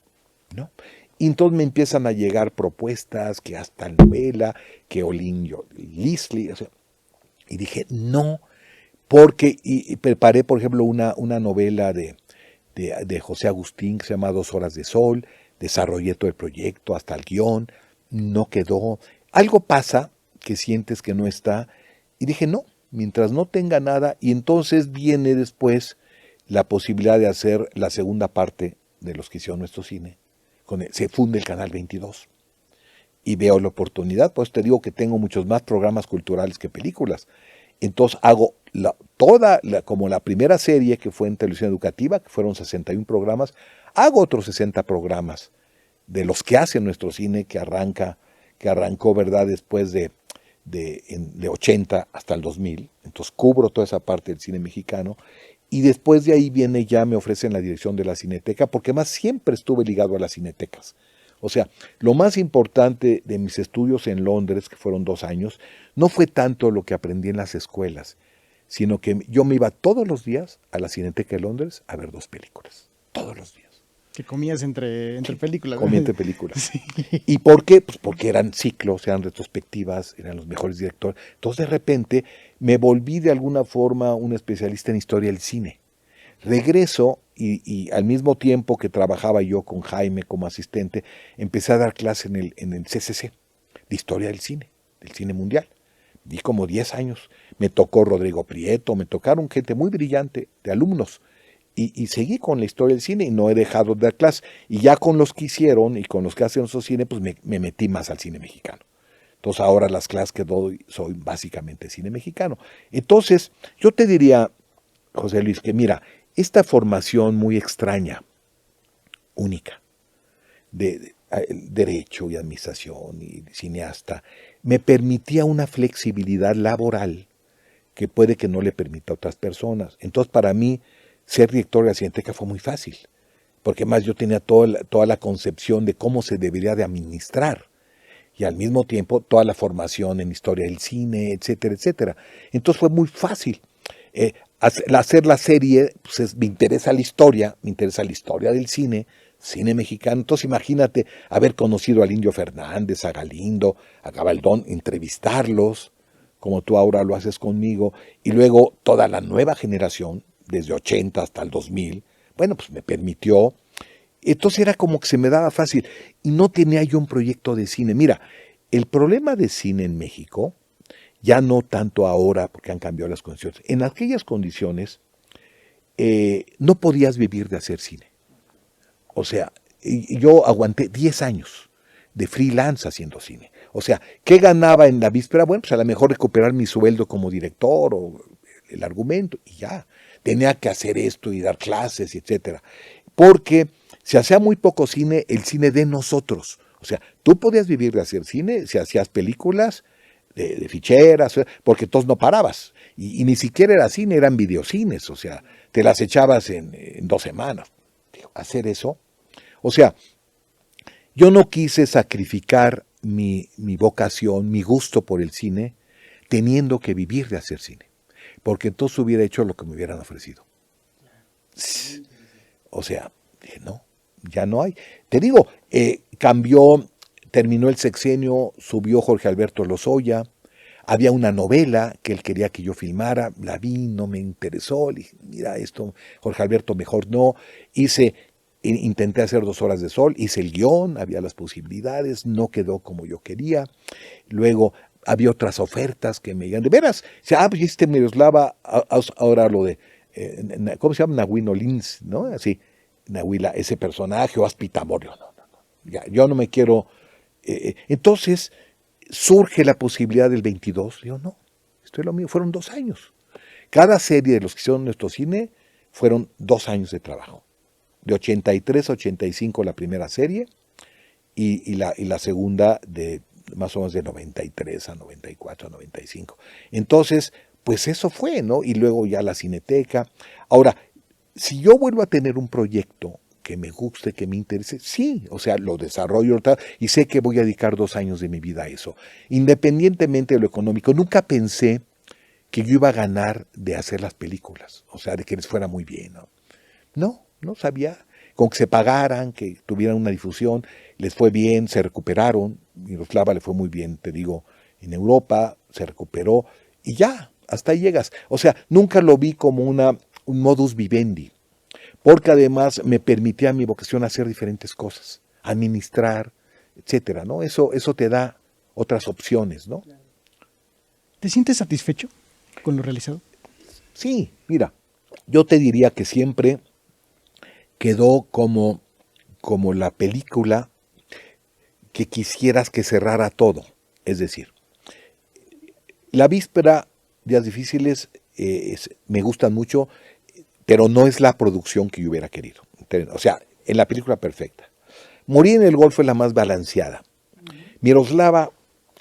¿no? Y entonces me empiezan a llegar propuestas, que hasta novela, que Olin Lisley, o sea, y dije, no, porque y preparé, por ejemplo, una novela de José Agustín que se llama 2 horas de sol, desarrollé todo el proyecto, hasta el guión, no quedó. Algo pasa que sientes que no está, y dije, no, mientras no tenga nada, y entonces viene después la posibilidad de hacer la segunda parte de los que hicieron nuestro cine. Se funde el Canal 22 y veo la oportunidad, pues te digo que tengo muchos más programas culturales que películas. Entonces hago como la primera serie que fue en televisión educativa, que fueron 61 programas, hago otros 60 programas de los que hace nuestro cine, que arrancó, ¿verdad?, después de 80 hasta el 2000. Entonces cubro toda esa parte del cine mexicano. Y después de ahí me ofrecen la dirección de la Cineteca, porque más siempre estuve ligado a las cinetecas. O sea, lo más importante de mis estudios en Londres, que fueron 2 años, no fue tanto lo que aprendí en las escuelas, sino que yo me iba todos los días a la Cineteca de Londres a ver 2 películas. Todos los días. Que comías entre películas. Comí entre películas. Sí. ¿Y por qué? Pues porque eran ciclos, eran retrospectivas, eran los mejores directores. Entonces, de repente, me volví de alguna forma un especialista en historia del cine. Regreso y al mismo tiempo que trabajaba yo con Jaime como asistente, empecé a dar clase en el CCC, de historia del cine mundial. Di como 10 años. Me tocó Rodrigo Prieto, me tocaron gente muy brillante de alumnos. Y seguí con la historia del cine y no he dejado de dar clases. Y ya con los que hicieron y con los que hacen su cine, pues me metí más al cine mexicano. Entonces ahora las clases que doy soy básicamente cine mexicano. Entonces yo te diría, José Luis, que mira, esta formación muy extraña, única, de derecho y administración y cineasta, me permitía una flexibilidad laboral que puede que no le permita a otras personas. Entonces para mí ser director de la Cineteca fue muy fácil, porque más yo tenía toda la concepción de cómo se debería de administrar y al mismo tiempo toda la formación en historia del cine, etcétera, etcétera. Entonces fue muy fácil. Hacer la serie, pues me interesa la historia del cine mexicano. Entonces imagínate haber conocido al Indio Fernández, a Galindo, a Gabaldón, entrevistarlos, como tú ahora lo haces conmigo, y luego toda la nueva generación, desde 80 hasta el 2000, bueno, pues me permitió. Entonces era como que se me daba fácil y no tenía yo un proyecto de cine. Mira, el problema de cine en México, ya no tanto ahora porque han cambiado las condiciones, en aquellas condiciones no podías vivir de hacer cine. O sea, yo aguanté 10 años de freelance haciendo cine. O sea, ¿qué ganaba en la víspera? Bueno, pues a lo mejor recuperar mi sueldo como director o el argumento y ya. Tenía que hacer esto y dar clases, etcétera. Porque se hacía muy poco cine, el cine de nosotros. O sea, tú podías vivir de hacer cine si hacías películas de ficheras, porque todos no parabas. Y ni siquiera era cine, eran videocines. O sea, te las echabas en 2 semanas. Hacer eso. O sea, yo no quise sacrificar mi vocación, mi gusto por el cine, teniendo que vivir de hacer cine. Porque entonces hubiera hecho lo que me hubieran ofrecido. O sea, no, ya no hay. Te digo, terminó el sexenio, subió Jorge Alberto Lozoya, había una novela que él quería que yo filmara, la vi, no me interesó, le dije, mira esto, Jorge Alberto, mejor no. Intenté hacer 2 horas de sol, hice el guión, había las posibilidades, no quedó como yo quería. Luego había otras ofertas que me digan, de veras, pues Miroslava, ahora lo de, ¿cómo se llama? Nahuino Lins, ¿no? Así, Nahuila, ese personaje, o Aspitamorio, no. Ya, yo no me quiero. Entonces, surge la posibilidad del 22, digo, no, esto es lo mío, fueron 2 años. Cada serie de los que hicieron nuestro cine fueron 2 años de trabajo. De 83 a 85 la primera serie y la segunda de más o menos de 93 a 94 a 95. Entonces, pues eso fue, ¿no? Y luego ya la Cineteca. Ahora, si yo vuelvo a tener un proyecto que me guste, que me interese, sí, o sea, lo desarrollo y sé que voy a dedicar 2 años de mi vida a eso. Independientemente de lo económico, nunca pensé que yo iba a ganar de hacer las películas, o sea, de que les fuera muy bien, ¿no? No sabía. Con que se pagaran, que tuvieran una difusión, les fue bien, se recuperaron. Miroslava le fue muy bien, te digo, en Europa, se recuperó y ya, hasta ahí llegas. O sea, nunca lo vi como un modus vivendi, porque además me permitía mi vocación hacer diferentes cosas, administrar, etcétera, ¿no? Eso te da otras opciones, ¿no? ¿Te sientes satisfecho? con lo realizado? Sí, mira, yo te diría que siempre quedó como la película que quisieras que cerrara todo. Es decir, La Víspera, Días Difíciles, me gustan mucho, pero no es la producción que yo hubiera querido. O sea, en la película perfecta. Morir en el Golfo es la más balanceada. Miroslava,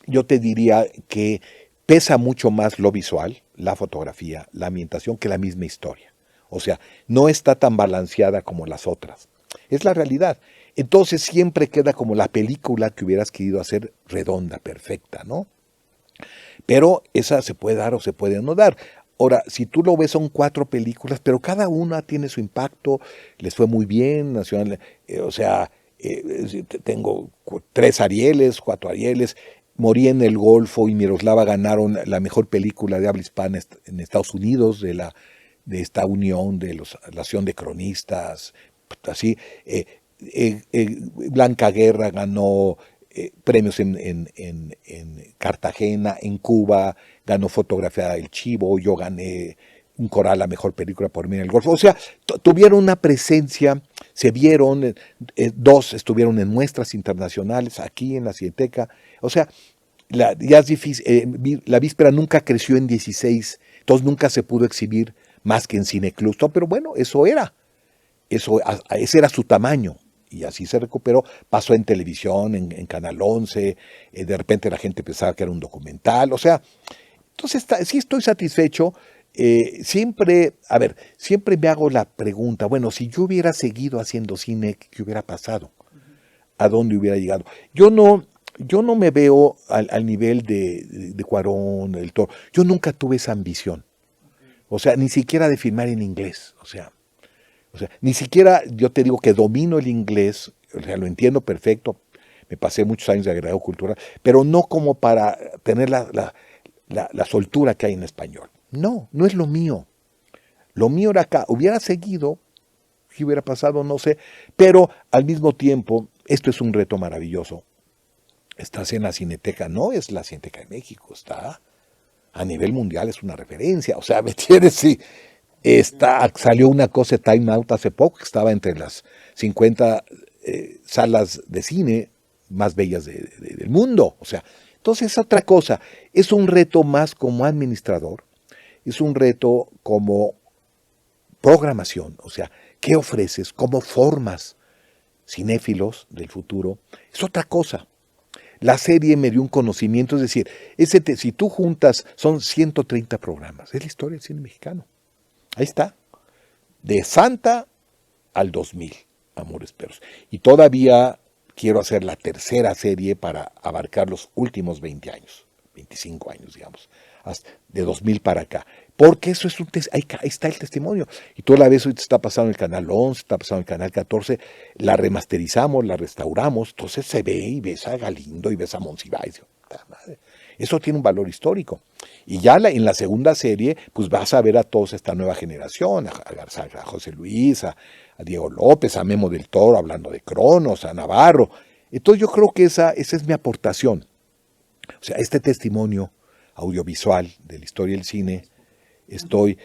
yo te diría que pesa mucho más lo visual, la fotografía, la ambientación, que la misma historia. O sea, no está tan balanceada como las otras. Es la realidad. Entonces siempre queda como la película que hubieras querido hacer redonda, perfecta, ¿no? Pero esa se puede dar o se puede no dar. Ahora, si tú lo ves, son 4 películas, pero cada una tiene su impacto, les fue muy bien, nacional, tengo 3 Arieles, 4 Arieles, Morí en el Golfo y Miroslava ganaron la mejor película de habla hispana en Estados Unidos, de esta unión de la Asociación de Cronistas, así. Blanca Guerra ganó premios en Cartagena, en Cuba, ganó fotografía del Chivo, yo gané un coral a mejor película por mí en el Golfo. O sea, tuvieron una presencia, se vieron, 2 estuvieron en muestras internacionales aquí en la Cineteca. O sea, la Víspera nunca creció en 16, entonces nunca se pudo exhibir más que en Cineclub. Pero bueno, ese era su tamaño. Y así se recuperó, pasó en televisión, en Canal 11, de repente la gente pensaba que era un documental, o sea, entonces sí estoy satisfecho. Siempre me hago la pregunta, bueno, si yo hubiera seguido haciendo cine, ¿qué hubiera pasado? ¿A dónde hubiera llegado? Yo no me veo al nivel de Cuarón, del Toro. Yo nunca tuve esa ambición. O sea, ni siquiera de filmar en inglés. O sea, ni siquiera yo te digo que domino el inglés, o sea, lo entiendo perfecto. Me pasé muchos años de agregado cultural, pero no como para tener la soltura que hay en español. No es lo mío. Lo mío era acá. Hubiera seguido, si hubiera pasado, no sé, pero al mismo tiempo, esto es un reto maravilloso. Estás en la Cineteca, no es la Cineteca de México, está a nivel mundial, es una referencia. O sea, ¿me entiendes? Sí. Salió una cosa de Time Out hace poco, que estaba entre las 50 salas de cine más bellas del mundo. O sea, entonces es otra cosa. Es un reto más como administrador, es un reto como programación. O sea, ¿qué ofreces? ¿Cómo formas cinéfilos del futuro? Es otra cosa. La serie me dio un conocimiento, es decir, si tú juntas, son 130 programas. Es la historia del cine mexicano. Ahí está. De Santa al 2000, Amores Perros. Y todavía quiero hacer la tercera serie para abarcar los últimos 20 años, 25 años, digamos, de 2000 para acá. Porque eso es ahí está el testimonio. Y tú la ves, hoy te está pasando en el Canal 11, está pasando en el Canal 14, la remasterizamos, la restauramos, entonces se ve y ves a Galindo y ves a Monsiváis. Eso tiene un valor histórico. Y ya en la segunda serie, pues vas a ver a toda esta nueva generación, a José Luis, a Diego López, a Memo del Toro, hablando de Cronos, a Navarro. Entonces yo creo que esa es mi aportación. O sea, este testimonio audiovisual de la historia del cine, estoy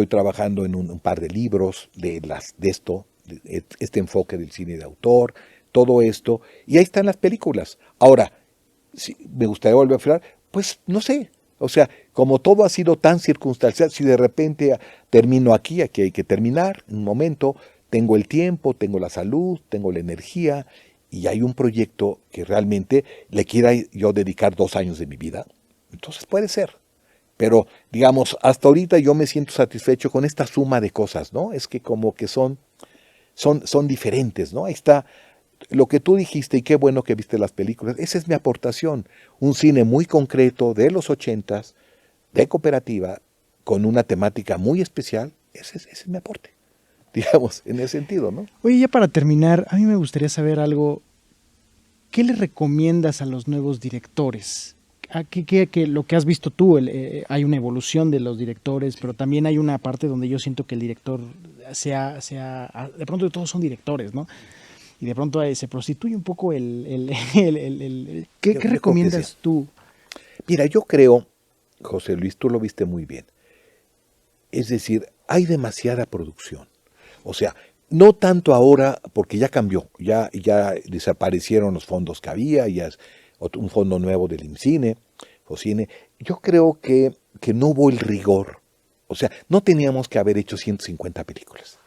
trabajando en un par de libros de este enfoque del cine de autor, todo esto, y ahí están las películas. Ahora, si me gustaría volver a hablar, pues no sé. O sea, como todo ha sido tan circunstancial, si de repente termino aquí hay que terminar, en un momento, tengo el tiempo, tengo la salud, tengo la energía, y hay un proyecto que realmente le quiera yo dedicar 2 años de mi vida, entonces puede ser. Pero, digamos, hasta ahorita yo me siento satisfecho con esta suma de cosas, ¿no? Es que como que son diferentes, ¿no? Ahí está lo que tú dijiste, y qué bueno que viste las películas. Esa es mi aportación. Un cine muy concreto de los 80s, de cooperativa, con una temática muy especial. Ese es mi aporte, digamos, en ese sentido, ¿no? Oye, ya para terminar, a mí me gustaría saber algo. ¿Qué le recomiendas a los nuevos directores? Que lo que has visto tú, hay una evolución de los directores, pero también hay una parte donde yo siento que el director de pronto todos son directores, ¿no? Y de pronto se prostituye un poco ¿Qué recomiendas tú? Mira, yo creo, José Luis, tú lo viste muy bien. Es decir, hay demasiada producción. O sea, no tanto ahora, porque ya cambió, ya desaparecieron los fondos que había, ya es un fondo nuevo del IMCINE, Focine. Yo creo que no hubo el rigor. O sea, no teníamos que haber hecho 150 películas,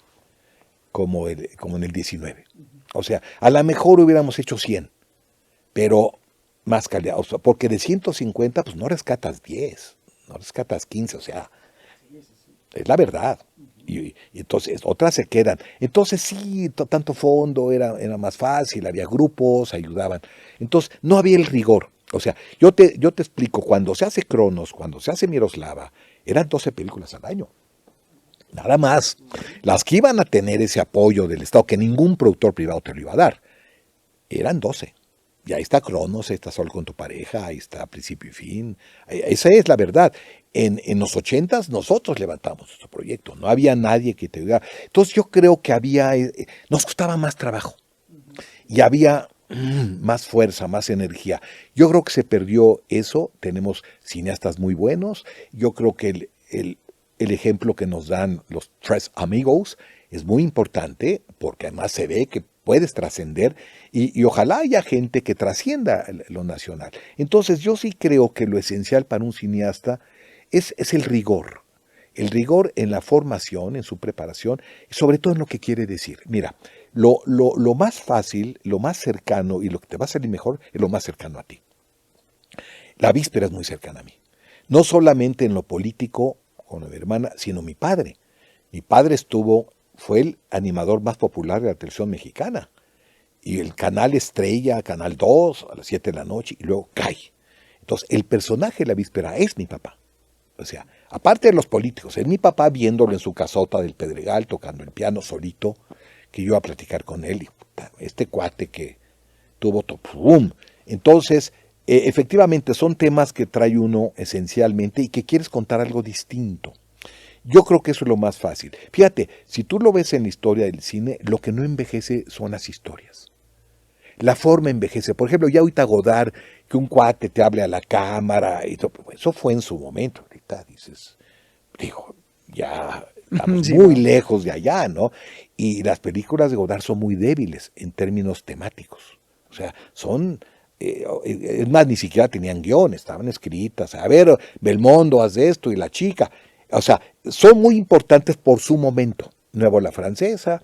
como en el 19. O sea, a lo mejor hubiéramos hecho 100, pero más calidad. O sea, porque de 150, pues no rescatas 10, no rescatas 15, o sea, es la verdad. Y entonces otras se quedan. Entonces sí, tanto fondo era más fácil, había grupos, ayudaban. Entonces no había el rigor. O sea, yo te explico, cuando se hace Cronos, cuando se hace Miroslava, eran 12 películas al año. Nada más. Las que iban a tener ese apoyo del Estado, que ningún productor privado te lo iba a dar, eran 12. Y ahí está Cronos, ahí está Sol con tu pareja, ahí está Principio y Fin. Esa es la verdad. En los 80s nosotros levantamos nuestro proyecto. No había nadie que te diga. Entonces yo creo que nos costaba más trabajo. Y había más fuerza, más energía. Yo creo que se perdió eso. Tenemos cineastas muy buenos. Yo creo que el ejemplo que nos dan los Tres Amigos es muy importante, porque además se ve que puedes trascender y ojalá haya gente que trascienda lo nacional. Entonces yo sí creo que lo esencial para un cineasta es el rigor en la formación, en su preparación, y sobre todo en lo que quiere decir. Mira, lo más fácil, lo más cercano y lo que te va a salir mejor es lo más cercano a ti. La Víspera es muy cercana a mí. No solamente en lo político con mi hermana, sino mi padre. Mi padre fue el animador más popular de la televisión mexicana. Y el canal estrella, Canal 2, a las 7 de la noche, y luego cae. Entonces, el personaje de La Víspera es mi papá. O sea, aparte de los políticos, es mi papá viéndolo en su casota del Pedregal, tocando el piano solito, que yo iba a platicar con él, y este cuate que tuvo ¡pum! Entonces, efectivamente, son temas que trae uno esencialmente y que quieres contar algo distinto. Yo creo que eso es lo más fácil. Fíjate, si tú lo ves en la historia del cine, lo que no envejece son las historias. La forma envejece. Por ejemplo, ya ahorita Godard, que un cuate te hable a la cámara, y todo, eso fue en su momento. Ahorita dices, ya estamos Sí, muy ¿no? lejos de allá, ¿no? Y las películas de Godard son muy débiles en términos temáticos. O sea, es más, ni siquiera tenían guión, estaban escritas. A ver, Belmondo, haz esto, y la chica. O sea, son muy importantes por su momento. Nuevo La Francesa,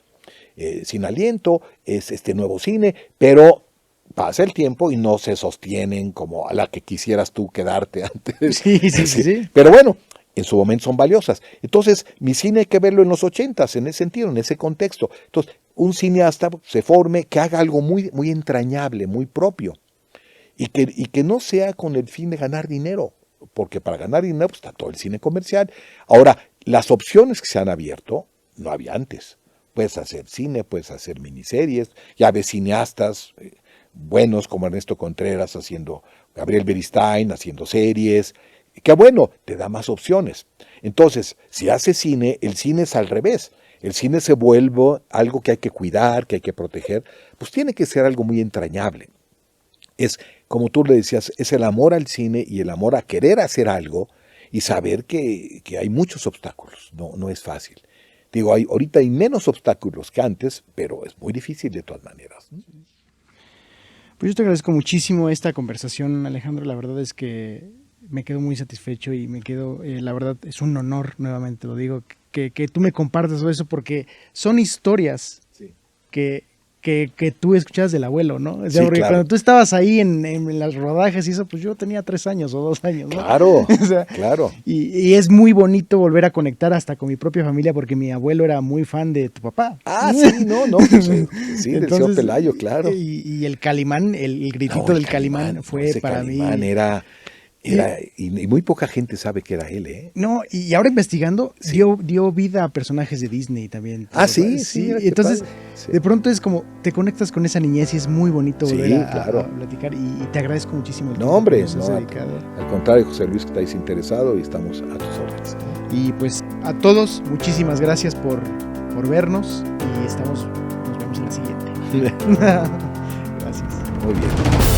Sin Aliento, es este nuevo cine, pero pasa el tiempo y no se sostienen como a la que quisieras tú quedarte antes. Sí. Pero bueno, en su momento son valiosas. Entonces, mi cine hay que verlo en los 80s, en ese sentido, en ese contexto. Entonces, un cineasta se forme, que haga algo muy, muy entrañable, muy propio, y que no sea con el fin de ganar dinero, porque para ganar dinero pues, está todo el cine comercial. Ahora, las opciones que se han abierto, no había antes. Puedes hacer cine, puedes hacer miniseries, ya ves cineastas buenos como Ernesto Contreras haciendo, Gabriel Beristain haciendo series, que bueno, te da más opciones. Entonces, si haces cine, el cine es al revés. El cine se vuelve algo que hay que cuidar, que hay que proteger, pues tiene que ser algo muy entrañable. Es, como tú le decías, es el amor al cine y el amor a querer hacer algo y saber que hay muchos obstáculos, no es fácil. Digo, ahorita hay menos obstáculos que antes, pero es muy difícil de todas maneras. Pues yo te agradezco muchísimo esta conversación, Alejandro. La verdad es que me quedo muy satisfecho y me quedo, la verdad, es un honor, nuevamente lo digo, que tú me compartas todo eso, porque son historias Sí. que tú escuchabas del abuelo, ¿no? O sea, Sí, porque claro. cuando tú estabas ahí en las rodajes y eso, pues yo tenía 3 años o 2 años, ¿no? Claro, O sea, claro. y es muy bonito volver a conectar hasta con mi propia familia, porque mi abuelo era muy fan de tu papá. Ah, sí, no, pues, sí, del señor Pelayo, claro. Y el Calimán, el gritito No, el del Calimán fue ese para Calimán mí. y muy poca gente sabe que era él, ¿eh? No, y ahora investigando, Sí. dio vida a personajes de Disney también. Ah, sí, mira qué Entonces, padre. Sí. de pronto es como, te conectas con esa niñez y es muy bonito Sí, volver claro. a platicar. Y te agradezco muchísimo el No, tiempo hombre, que nos has no, dedicado. al contrario, José Luis, que estáis interesado y estamos a tus órdenes. Y pues a todos, muchísimas gracias por vernos y nos vemos en la siguiente. Gracias. Muy bien.